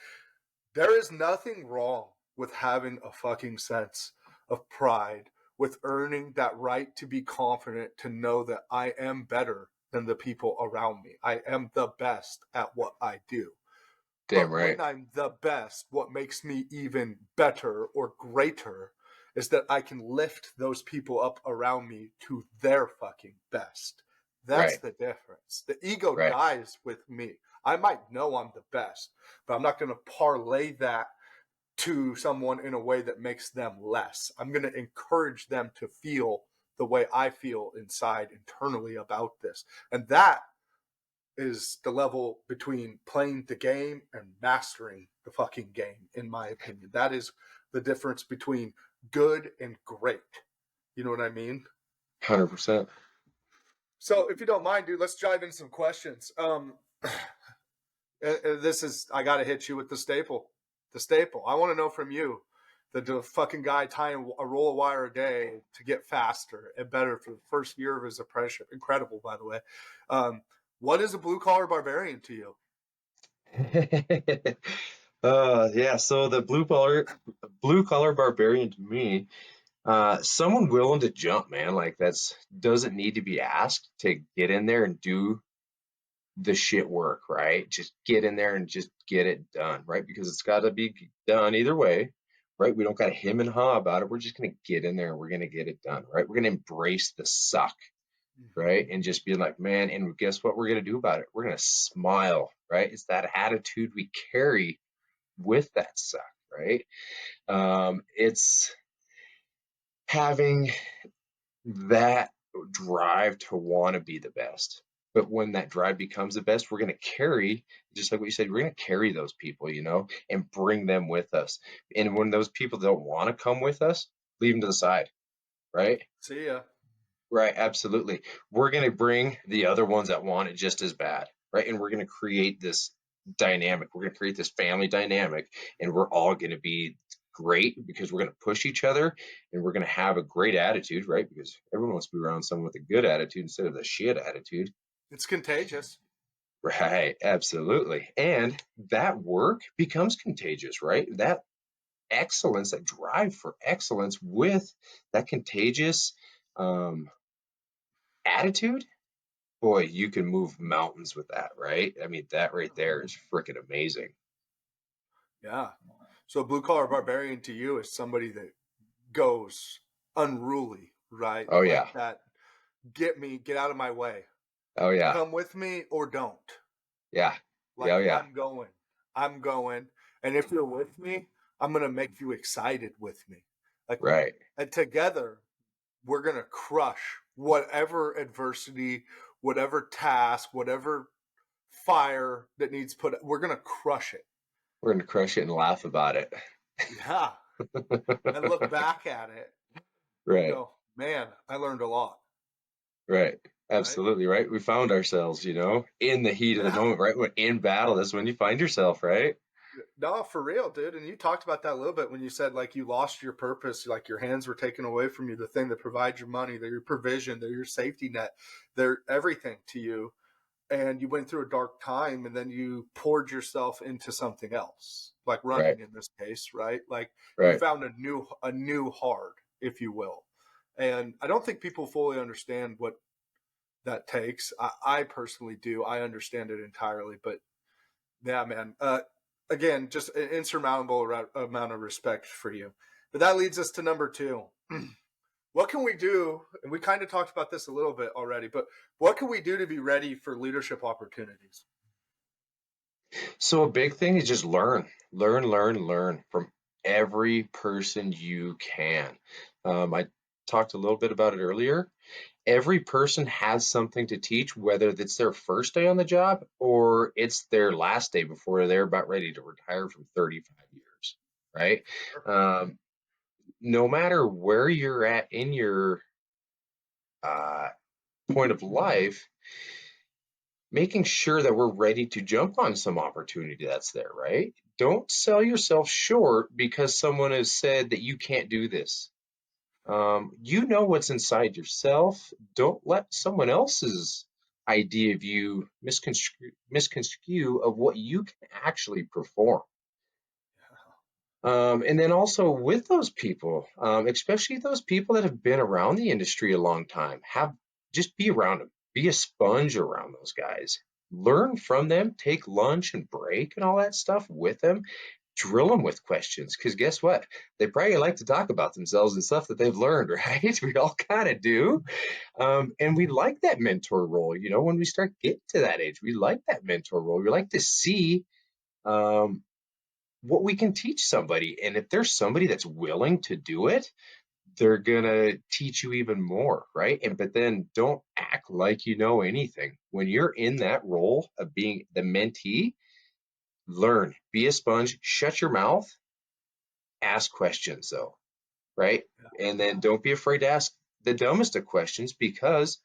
there is nothing wrong with having a fucking sense of pride, with earning that right to be confident, to know that I am better than the people around me. I am the best at what I do. Damn But right. when I'm the best, what makes me even better or greater is that I can lift those people up around me to their fucking best. That's Right. the difference. The ego Right. dies with me. I might know I'm the best, but I'm not going to parlay that to someone in a way that makes them less. I'm going to encourage them to feel the way I feel inside internally about this. And that is the level between playing the game and mastering the fucking game, in my opinion. That is the difference between good and great. You know what I mean? 100%. So if you don't mind, dude, let's dive in some questions. This is, I got to hit you with the staple. The staple. I want to know from you, the fucking guy tying a roll of wire a day to get faster and better for the first year of his apprenticeship. Incredible, by the way. What is a blue collar barbarian to you? Yeah, so the blue collar barbarian to me, someone willing to jump, man. Like that's doesn't need to be asked to get in there and do the shit work, right? Just get in there and just get it done, right? Because it's got to be done either way, right? We don't got to hem and haw about it. We're just going to get in there and we're going to get it done, right? We're going to embrace the suck, right? And just be like, man, and guess what we're going to do about it? We're going to smile, right? It's that attitude we carry with that suck, right? It's having that drive to want to be the best. But when that drive becomes the best, we're going to carry, just like what you said, we're going to carry those people, and bring them with us. And when those people don't want to come with us, leave them to the side, right? See ya. Right, absolutely. We're going to bring the other ones that want it just as bad, right? And we're going to create this dynamic. We're going to create this family dynamic, and we're all going to be great because we're going to push each other and we're going to have a great attitude, right? Because everyone wants to be around someone with a good attitude instead of the shit attitude. It's contagious. Right, absolutely. And that work becomes contagious, right? That excellence, that drive for excellence with that contagious attitude, boy, you can move mountains with that, right? I mean, that right there is freaking amazing. Yeah. So blue collar barbarian to you is somebody that goes unruly, right? Oh Like yeah. that, get out of my way. Oh yeah. Come with me or don't. Yeah. Yeah. Oh, Like yeah. I'm going. I'm going. And if you're with me, I'm gonna make you excited with me. Like Right. and together we're gonna crush whatever adversity, whatever task, whatever fire that needs put. We're gonna crush it. We're gonna crush it and laugh about it. Yeah. And look back at it and Right. go, man, I learned a lot. Right. Right? Absolutely right. We found ourselves, in the heat of the Yeah. moment, right? When in battle, that's when you find yourself, right? No, for real, dude. And you talked about that a little bit when you said like you lost your purpose, like your hands were taken away from you, the thing that provides your money, they're your provision, they're your safety net, they're everything to you. And you went through a dark time and then you poured yourself into something else, like Right. running in this case, right? Like you Right. found a new hard, if you will. And I don't think people fully understand what that takes. I personally do. I understand it entirely, but yeah, man. Again, just an insurmountable amount of respect for you. But that leads us to number two. What can we do? And we kind of talked about this a little bit already, but what can we do to be ready for leadership opportunities? So a big thing is just learn from every person you can. I talked a little bit about it earlier. Every person has something to teach, whether it's their first day on the job or it's their last day before they're about ready to retire from 35 years, right? Um, no matter where you're at in your uh, point of life, making sure that we're ready to jump on some opportunity that's there, right? Don't sell yourself short because someone has said that you can't do this. You know what's inside yourself. Don't let someone else's idea of you misconstrue of what you can actually perform. And then also with those people, especially those people that have been around the industry a long time, just be around them. Be a sponge around those guys. Learn from them. Take lunch and break and all that stuff with them. Drill them with questions, because guess what? They probably like to talk about themselves and stuff that they've learned, right? We all kind of do. And we like that mentor role. When we start getting to that age, we like that mentor role. We like to see um, what we can teach somebody. And if there's somebody that's willing to do it, they're gonna teach you even more, right? But then don't act like you know anything. When you're in that role of being the mentee, learn, be a sponge, shut your mouth, ask questions though, right? And then don't be afraid to ask the dumbest of questions, because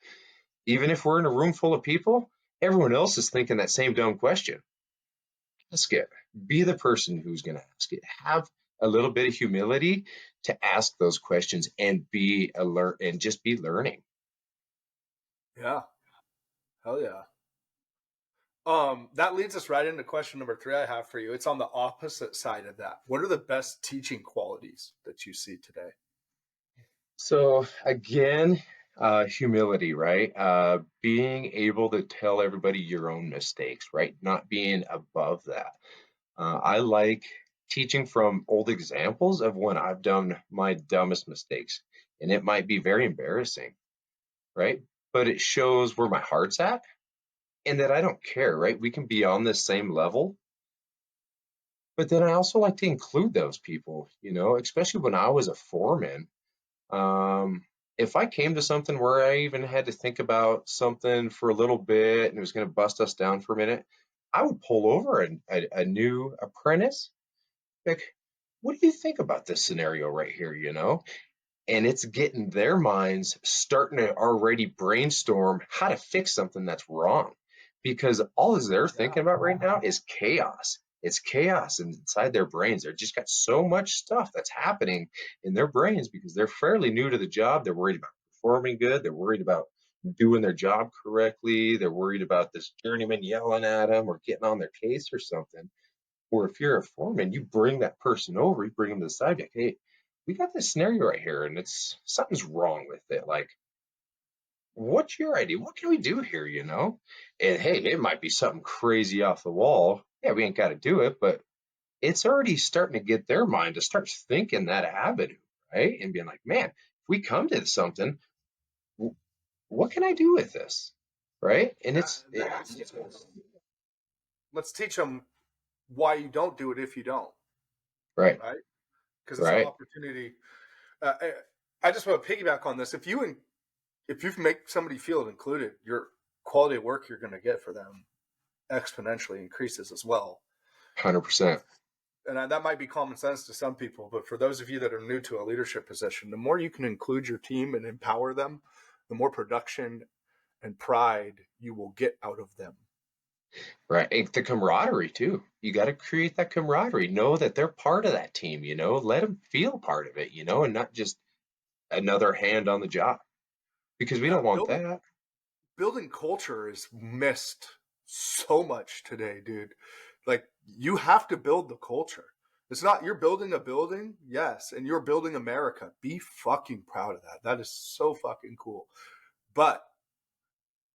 even if we're in a room full of people, everyone else is thinking that same dumb question. Ask it. Be the person who's going to ask it. Have a little bit of humility to ask those questions and be alert and just be learning. Yeah. Hell yeah. That leads us right into question number 3 I have for you. It's on the opposite side of that. What are the best teaching qualities that you see today? So again, humility, right? Being able to tell everybody your own mistakes, right? Not being above that. I like teaching from old examples of when I've done my dumbest mistakes, and it might be very embarrassing, right? But it shows where my heart's at and that I don't care, right? We can be on this same level. But then I also like to include those people, especially when I was a foreman. Um, if I came to something where I even had to think about something for a little bit and it was going to bust us down for a minute, I would pull over a new apprentice. Like, what do you think about this scenario right here? And it's getting their minds starting to already brainstorm how to fix something that's wrong, because all they're Yeah. thinking about right now is chaos. It's chaos inside their brains. They've just got so much stuff that's happening in their brains because they're fairly new to the job. They're worried about performing good. They're worried about doing their job correctly. They're worried about this journeyman yelling at them or getting on their case or something. Or if you're a foreman, you bring that person over, you bring them to the side, like, hey, we got this scenario right here, and it's something's wrong with it. Like, what's your idea? What can we do here? And hey, it might be something crazy off the wall. Yeah, we ain't got to do it, but it's already starting to get their mind to start thinking that avenue, right? And being like, man, if we come to something, what can I do with this? Right? And Yeah. Let's teach them why you don't do it if you don't, right, right? Because it's an right, opportunity. I just want to piggyback on this. If you make somebody feel included, your quality of work you're going to get for them exponentially increases as well. 100%. And that might be common sense to some people, but for those of you that are new to a leadership position, the more you can include your team and empower them, the more production and pride you will get out of them. Right. And the camaraderie too. You got to create that camaraderie. Know that they're part of that team, let them feel part of it, and not just another hand on the job, because we Yeah, don't want that. building culture is missed so much today, dude. Like, you have to build the culture. It's not you're building a building, yes, and you're building America. Be fucking proud of that. That is so fucking cool. But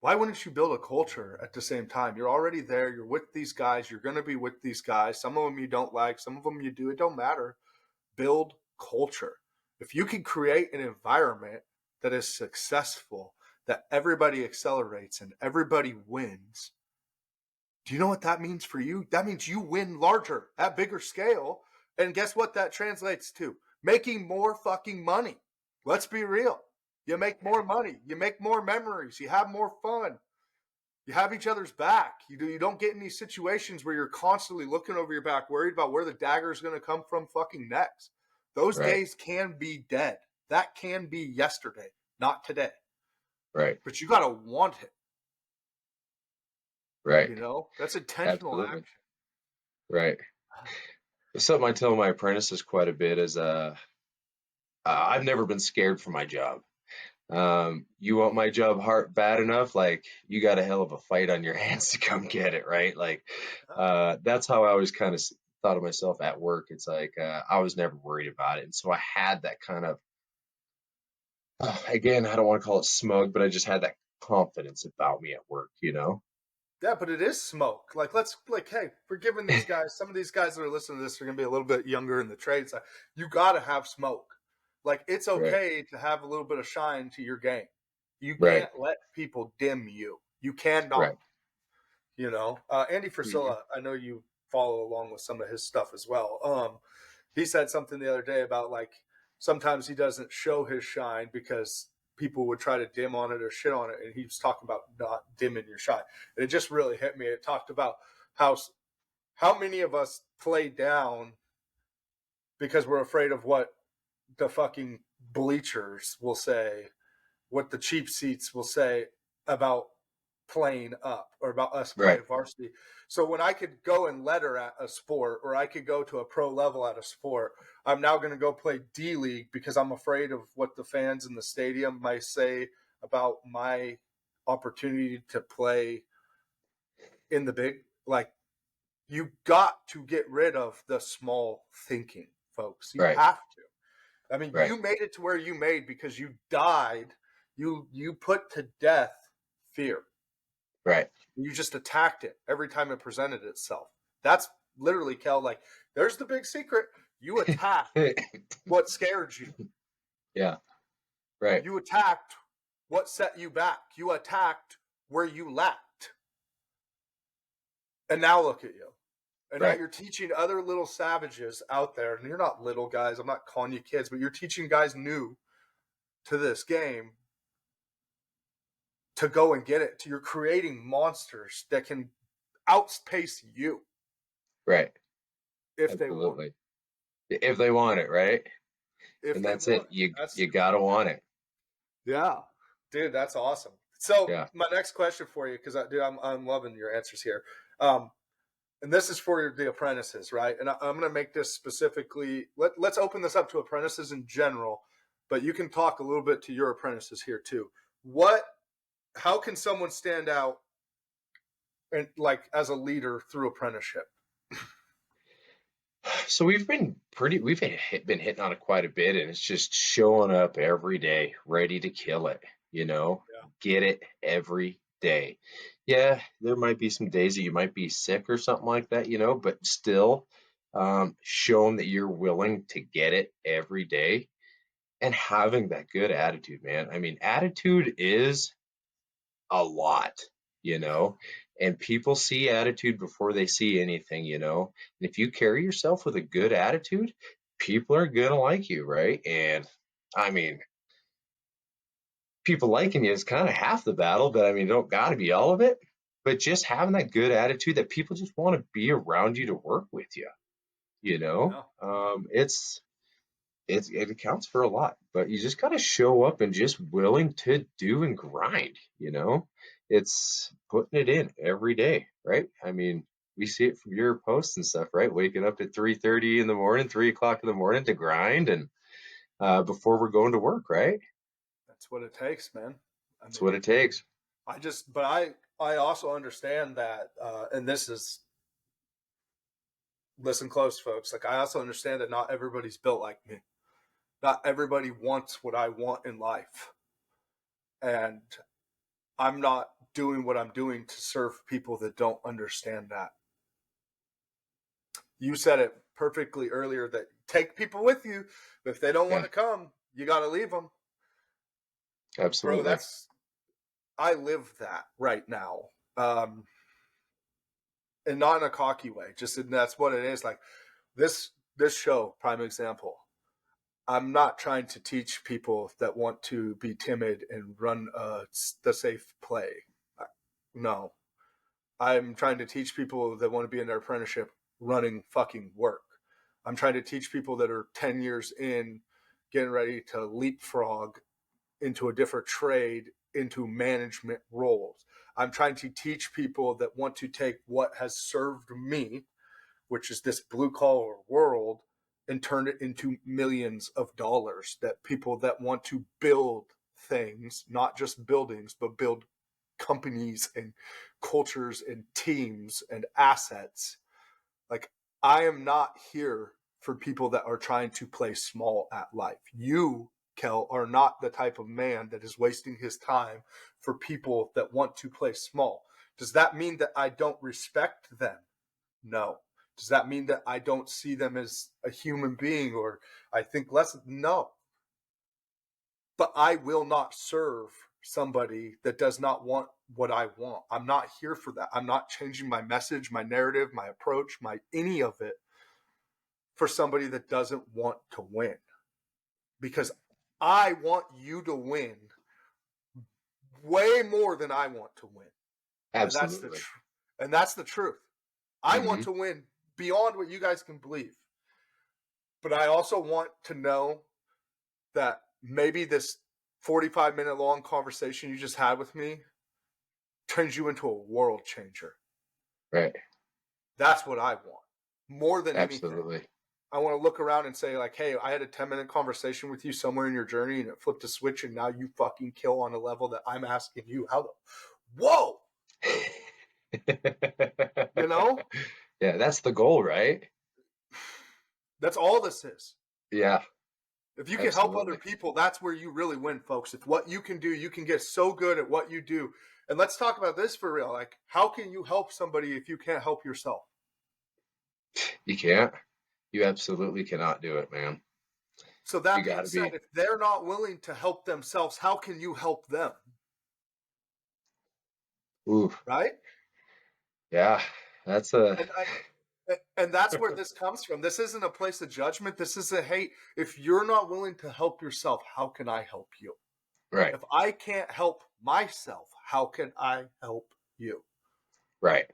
why wouldn't you build a culture at the same time? You're already there. You're with these guys. You're going to be with these guys. Some of them you don't like. Some of them you do. It don't matter. Build culture. If you can create an environment that is successful, that everybody accelerates and everybody wins, do you know what that means for you? That means you win larger at bigger scale. And guess what that translates to? Making more fucking money. Let's be real. You make more money. You make more memories. You have more fun. You have each other's back. You don't get in these situations where you're constantly looking over your back, worried about where the dagger is going to come from fucking next. Those Right. days can be dead. That can be yesterday, not today. Right. But you got to want it. Right. You know, that's intentional Absolutely. action. Right. Something I tell my apprentices quite a bit is I've never been scared for my job. You want my job hard bad enough, like you got a hell of a fight on your hands to come get it, right? Like that's how I always kind of thought of myself at work. It's like I was never worried about it, and so I had that kind of again, I don't want to call it smug, but I just had that confidence about me at work, you know? Yeah, but it is smoke. Like, hey, we're giving these guys, some of these guys that are listening to this are going to be a little bit younger in the trades. You got to have smoke. Like, it's Right. okay to have a little bit of shine to your game. You Right. can't let people dim you. You cannot, Right. you know. Andy Hmm. Frisilla, I know you follow along with some of his stuff as well. He said something the other day about like sometimes he doesn't show his shine because people would try to dim on it or shit on it, and he was talking about not dimming your shine. And it just really hit me. It talked about how many of us play down because we're afraid of what the fucking bleachers will say, what the cheap seats will say about playing up or about us Right. playing varsity. So when I could go and letter at a sport or I could go to a pro level at a sport, I'm now going to go play D League because I'm afraid of what the fans in the stadium might say about my opportunity to play in the big. Like, you got to get rid of the small thinking, folks. You Right. have to. I mean, Right. you made it to where you made because you died. You put to death fear. Right. You just attacked it every time it presented itself. That's literally, Kel, like, there's the big secret. You attacked what scared you. Yeah. Right. You attacked what set you back. You attacked where you lacked. And now look at you. And now Right. you're teaching other little savages out there. And you're not little guys. I'm not calling you kids, but you're teaching guys new to this game to go and get it. You're creating monsters that can outpace you Right. if they want. Absolutely. If they want it, right? If And they that's it. want. You gotta want it. Yeah, dude, that's awesome. So Yeah. my next question for you, because dude, I'm loving your answers here. Um, and this is for the apprentices, right? And I'm going to make this specifically. Let's open this up to apprentices in general, but you can talk a little bit to your apprentices here too. How can someone stand out and like as a leader through apprenticeship? So we've been hitting on it quite a bit, and it's just showing up every day, ready to kill it, you know, Yeah. get it every day. Yeah, there might be some days that you might be sick or something like that, you know, but still, show them that you're willing to get it every day and having that good attitude, man. I mean, attitude is a lot, you know, and people see attitude before they see anything, you know. And if you carry yourself with a good attitude, people are gonna like you, right? And I mean, people liking you is kind of half the battle, but I mean, don't gotta be all of it. But just having that good attitude that people just want to be around you to work with you, you know, Yeah. it accounts for a lot, but you just got to show up and just willing to do and grind, you know. It's putting it in every day, right? I mean, we see it from your posts and stuff, right? Waking up at 3:30 in the morning, 3 o'clock in the morning to grind and before we're going to work, right? That's what it takes, man. I That's what mean, it takes. I also understand that, and this is, listen close, folks. Like, I also understand that not everybody's built like me. Not everybody wants what I want in life. And I'm not doing what I'm doing to serve people that don't understand that. You said it perfectly earlier that take people with you. If they don't want Yeah, to come, you got to leave them. Bro, absolutely. I live that right now. And not in a cocky way, just that's what it is. Like this show, prime example. I'm not trying to teach people that want to be timid and run the safe play. No, I'm trying to teach people that want to be in their apprenticeship running fucking work. I'm trying to teach people that are 10 years in, getting ready to leapfrog into a different trade, into management roles. I'm trying to teach people that want to take what has served me, which is this blue collar world, and turn it into millions of dollars. That people that want to build things, not just buildings, but build companies and cultures and teams and assets. Like, I am not here for people that are trying to play small at life. You, Kel, are not the type of man that is wasting his time for people that want to play small. Does that mean that I don't respect them? No. Does that mean that I don't see them as a human being or I think less? No. But I will not serve somebody that does not want what I want. I'm not here for that. I'm not changing my message, my narrative, my approach, my any of it for somebody that doesn't want to win. Because I want you to win way more than I want to win. And Absolutely. that's the truth. I want Hmm. to win beyond what you guys can believe. But I also want to know that maybe this 45-minute long conversation you just had with me turns you into a world changer. Right. That's what I want more than anything. Absolutely. I want to look around and say, like, hey, I had a 10-minute conversation with you somewhere in your journey and it flipped a switch and now you fucking kill on a level that I'm asking you how to. Whoa! You know? Yeah, that's the goal, right? That's all this is. Yeah, If you can help other absolutely. people, that's where you really win, folks. If what you can do, you can get so good at what you do. And let's talk about this for real. Like, how can you help somebody if you can't help yourself? You can't. You absolutely cannot do it, man. So You that got being to said, be. if they're not willing to help themselves, how can you help them? Ooh, Right? yeah. That's a And that's where this comes from. This isn't a place of judgment. This is a hate. If you're not willing to help yourself, how can I help you? right, If I can't help myself, how can I help you? right.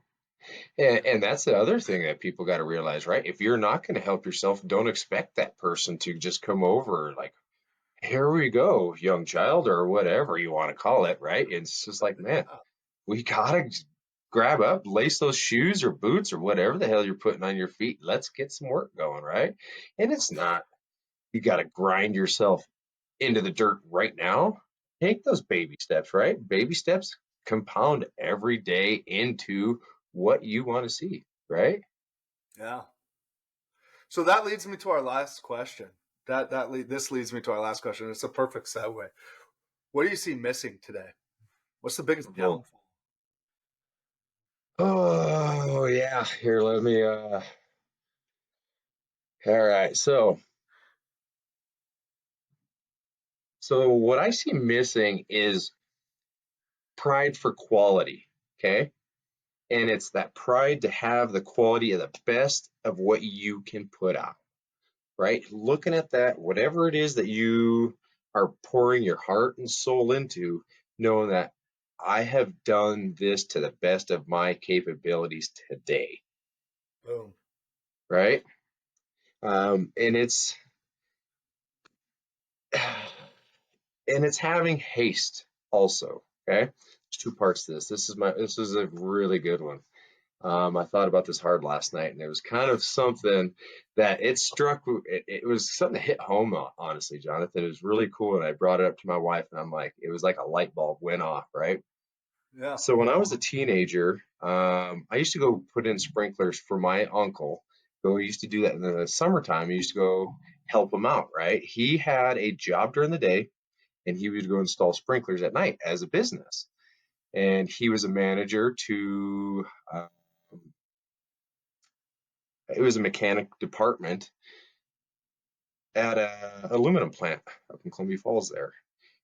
And that's the other thing that people got to realize, right? If you're not going to help yourself, don't expect that person to just come over like, here we go, young child, or whatever you want to call it, right? It's just like, man, Yeah. we gotta grab up, lace those shoes or boots or whatever the hell you're putting on your feet. Let's get some work going, right? And it's not, you got to grind yourself into the dirt right now. Take those baby steps, right? Baby steps compound every day into what you want to see, right? Yeah. So that leads me to our last question. This leads me to our last question. It's a perfect segue. What do you see missing today? What's the biggest Oh, downfall? oh yeah. Here, let me all right. So what I see missing is pride for quality. Okay. And it's that pride to have the quality of the best of what you can put out, right? Looking at that, whatever it is that you are pouring your heart and soul into, knowing that I have done this to the best of my capabilities today, Boom. right? And it's having haste also. Okay, there's two parts to this. This is a really good one. I thought about this hard last night, and it was kind of something that it struck. It was something that hit home, honestly, Jonathan. It was really cool, and I brought it up to my wife, and I'm like, it was like a light bulb went off, right? Yeah. So when I was a teenager, I used to go put in sprinklers for my uncle. So we used to do that in the summertime. I used to go help him out, right? He had a job during the day, and he would go install sprinklers at night as a business. And he was a manager to it was a mechanic department at a aluminum plant up in Columbia Falls there.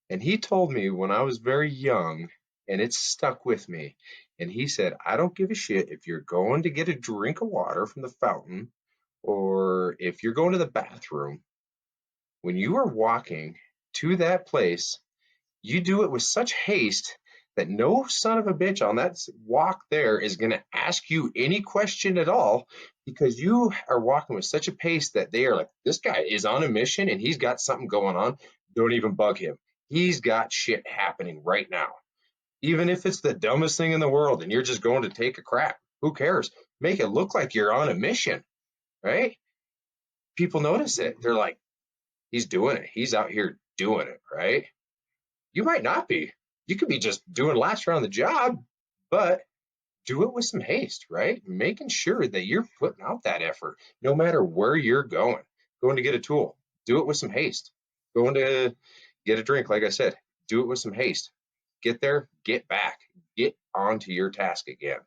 And he told me when I was very young, and it stuck with me. And he said, I don't give a shit if you're going to get a drink of water from the fountain or if you're going to the bathroom. When you are walking to that place, you do it with such haste that no son of a bitch on that walk there is going to ask you any question at all because you are walking with such a pace that they are like, this guy is on a mission and he's got something going on. Don't even bug him. He's got shit happening right now. Even if it's the dumbest thing in the world and you're just going to take a crap, who cares? Make it look like you're on a mission, right? People notice it. They're like, he's doing it. He's out here doing it, right? You might not be. You could be just doing laps around the job, but do it with some haste, right? Making sure that you're putting out that effort no matter where you're going. Going to get a tool, do it with some haste. Going to get a drink, like I said, do it with some haste. Get there, get back, get onto your task again.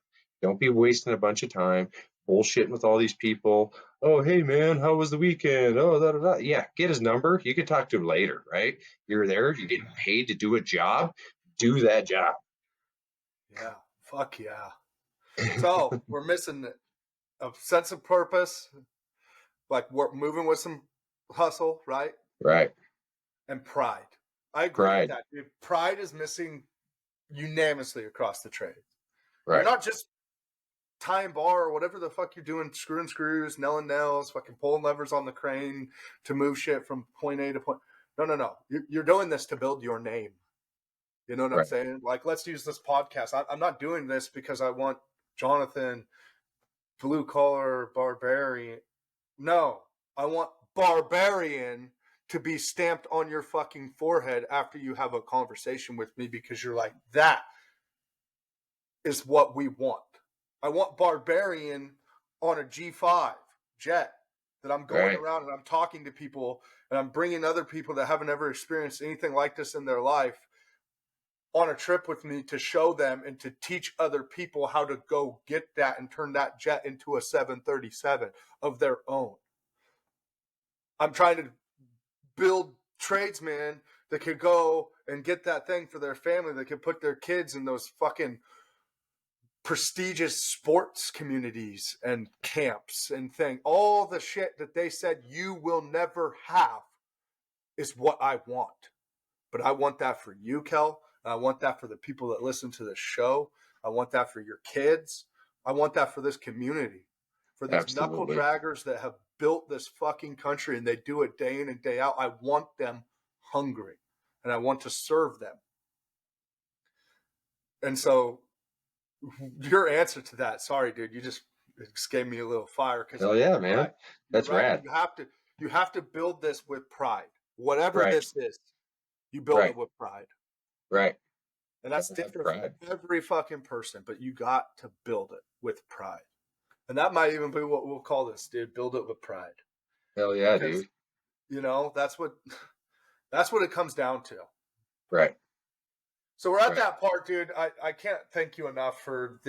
Don't be wasting a bunch of time bullshitting with all these people. Oh, hey man, how was the weekend? Oh, da da da. Yeah, get his number. You can talk to him later, right? You're there, you're getting paid to do a job. Do that job. Yeah. Fuck yeah. So we're missing a sense of purpose. Like we're moving with some hustle, right? Right. And pride. I agree with Pride. that, dude. Pride is missing unanimously across the trade. You're Right. not just tying bar or whatever the fuck you're doing, screwing screws, nailing nails, fucking pulling levers on the crane to move shit from point A to point. No. You're doing this to build your name. You know what I'm Right. saying? Like, let's use this podcast. I'm not doing this because I want Jonathan, blue collar barbarian. No, I want barbarian to be stamped on your fucking forehead after you have a conversation with me because you're like, that is what we want. I want barbarian on a G5 jet that I'm going Right. around and I'm talking to people and I'm bringing other people that haven't ever experienced anything like this in their life on a trip with me to show them and to teach other people how to go get that and turn that jet into a 737 of their own. I'm trying to build tradesmen that could go and get that thing for their family, that could put their kids in those fucking prestigious sports communities and camps and thing. All the shit that they said you will never have is what I want. But I want that for you, Kel. I want that for the people that listen to this show. I want that for your kids. I want that for this community, for these knuckle Absolutely. draggers that have built this fucking country and they do it day in and day out. I want them hungry and I want to serve them. And so your answer to that, sorry, dude, you just gave me a little fire because Hell yeah, you're man. right. You're That's right. rad. You have to build this with pride. Whatever Right. this is, you build it Right. with pride. Right. And that's Gotta have different for pride. every fucking person, but you got to build it with pride. And that might even be what we'll call this, dude. Build it with pride. Hell yeah, Because, dude. that's what it comes down to. Right. So we're at Right. that part, dude. I can't thank you enough for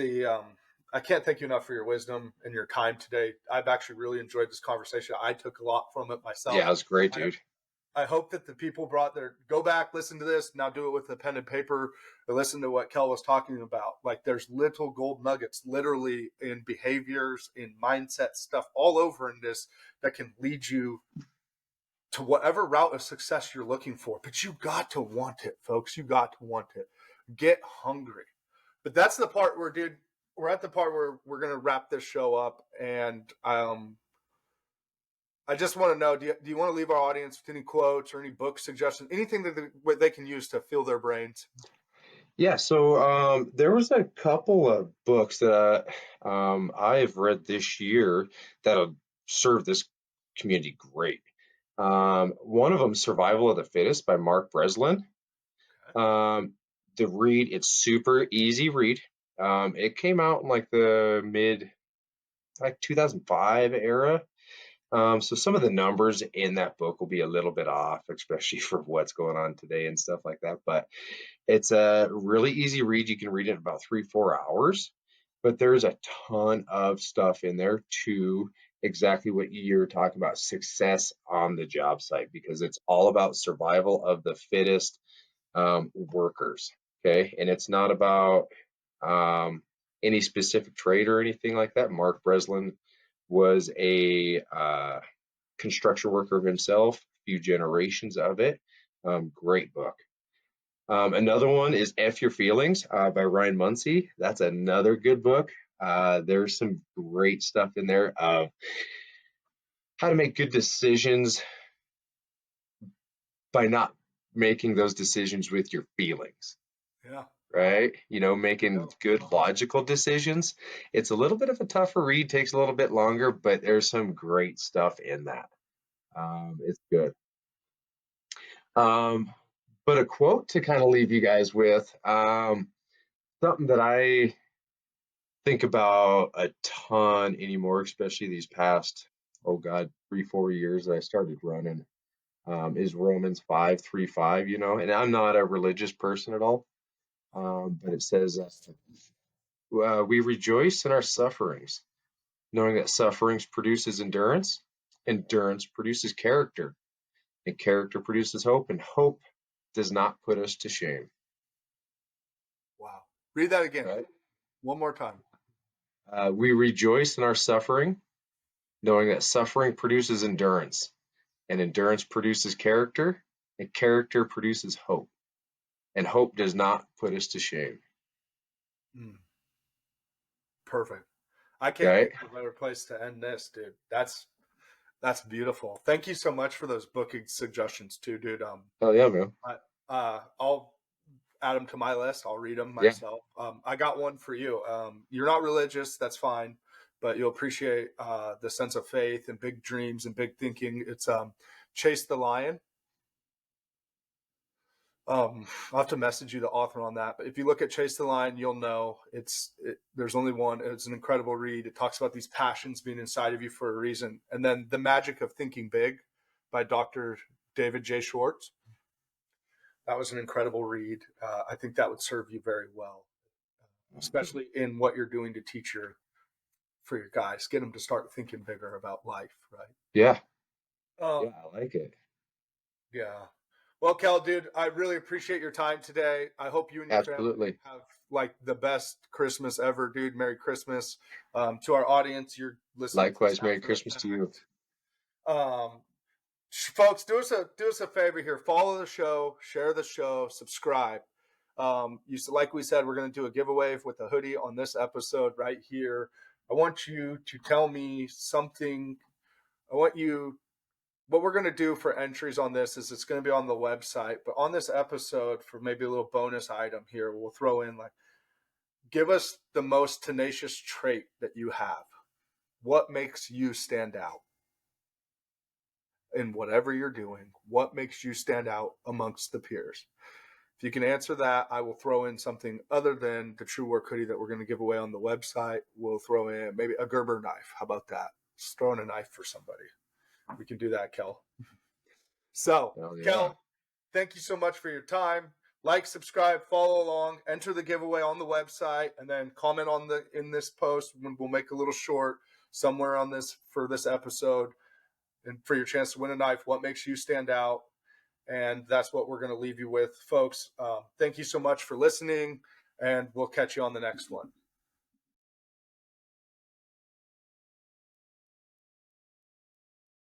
I can't thank you enough for your wisdom and your time today. I've actually really enjoyed this conversation. I took a lot from it myself. Yeah, it was great, I, dude. I hope that the people brought their go back, listen to this, now do it with a pen and paper, and listen to what Kel was talking about. Like there's little gold nuggets literally in behaviors, in mindset stuff all over in this that can lead you to whatever route of success you're looking for. But you got to want it, folks. You got to want it. Get hungry. But that's the part where, dude, we're at the part where we're gonna wrap this show up, and I just want to know: do you want to leave our audience with any quotes or any book suggestions, anything that they can use to fill their brains? Yeah, so there was a couple of books that I've read this year that'll serve this community great. One of them, Survival of the Fittest by Mark Breslin. The read, it's super easy read. It came out in like the mid, like 2005 era. So some of the numbers in that book will be a little bit off, especially for what's going on today and stuff like that. But it's a really easy read. You can read it in about 3-4 hours. But there's a ton of stuff in there to exactly what you're talking about, success on the job site, because it's all about survival of the fittest workers. Okay. And it's not about any specific trade or anything like that. Mark Breslin was a construction worker himself, few generations of it. Great book. Another one is F Your Feelings by Ryan Muncie. That's another good book. There's some great stuff in there of how to make good decisions by not making those decisions with your feelings. Yeah. Right? Making good logical decisions. It's a little bit of a tougher read, takes a little bit longer, but there's some great stuff in that. It's good. But a quote to kind of leave you guys with, something that I think about a ton anymore, especially these past, 3-4 years that I started running, is Romans 5:3-5, and I'm not a religious person at all. But it says, we rejoice in our sufferings, knowing that sufferings produces endurance, endurance produces character, and character produces hope, and hope does not put us to shame. Wow. Read that again. Right? One more time. We rejoice in our suffering, knowing that suffering produces endurance, and endurance produces character, and character produces hope, and hope does not put us to shame. Perfect. I can't Right? think of a better place to end this, dude. That's beautiful. Thank you so much for those booking suggestions too, dude. Oh yeah, man. I'll add them to my list. I'll read them Yeah. myself. I got one for you. You're not religious, that's fine, but you'll appreciate the sense of faith and big dreams and big thinking. It's Chase the Lion. I'll have to message you the author on that. But if you look at Chase the Lion, you'll know there's only one. It's an incredible read. It talks about these passions being inside of you for a reason. And then The Magic of Thinking Big by Dr. David J. Schwartz. That was an incredible read. I think that would serve you very well, especially in what you're doing to teach for your guys. Get them to start thinking bigger about life, right? Yeah. Um, Yeah, I like it. Yeah. Well, Kel, dude, I really appreciate your time today. I hope you and your family Absolutely. have like the best Christmas ever, dude. Merry Christmas. To our audience, you're listening to this Likewise, Merry after the Christmas to you. fact. Folks, do us a favor here. Follow the show, share the show, subscribe. Like we said, we're going to do a giveaway with a hoodie on this episode right here. I want you to tell me something. What we're going to do for entries on this is it's going to be on the website, but on this episode, for maybe a little bonus item here, we'll throw in give us the most tenacious trait that you have. What makes you stand out in whatever you're doing? What makes you stand out amongst the peers? If you can answer that, I will throw in something other than the Truewerk hoodie that we're going to give away on the website. We'll throw in maybe a Gerber knife. How about that? Just throwing a knife for somebody. We can do that, Kel. So, Yeah. Kel, thank you so much for your time. Like, subscribe, follow along, enter the giveaway on the website, and then comment in this post. We'll make a little short somewhere on this for this episode, and for your chance to win a knife. What makes you stand out? And that's what we're going to leave you with, folks. Thank you so much for listening, and we'll catch you on the next one.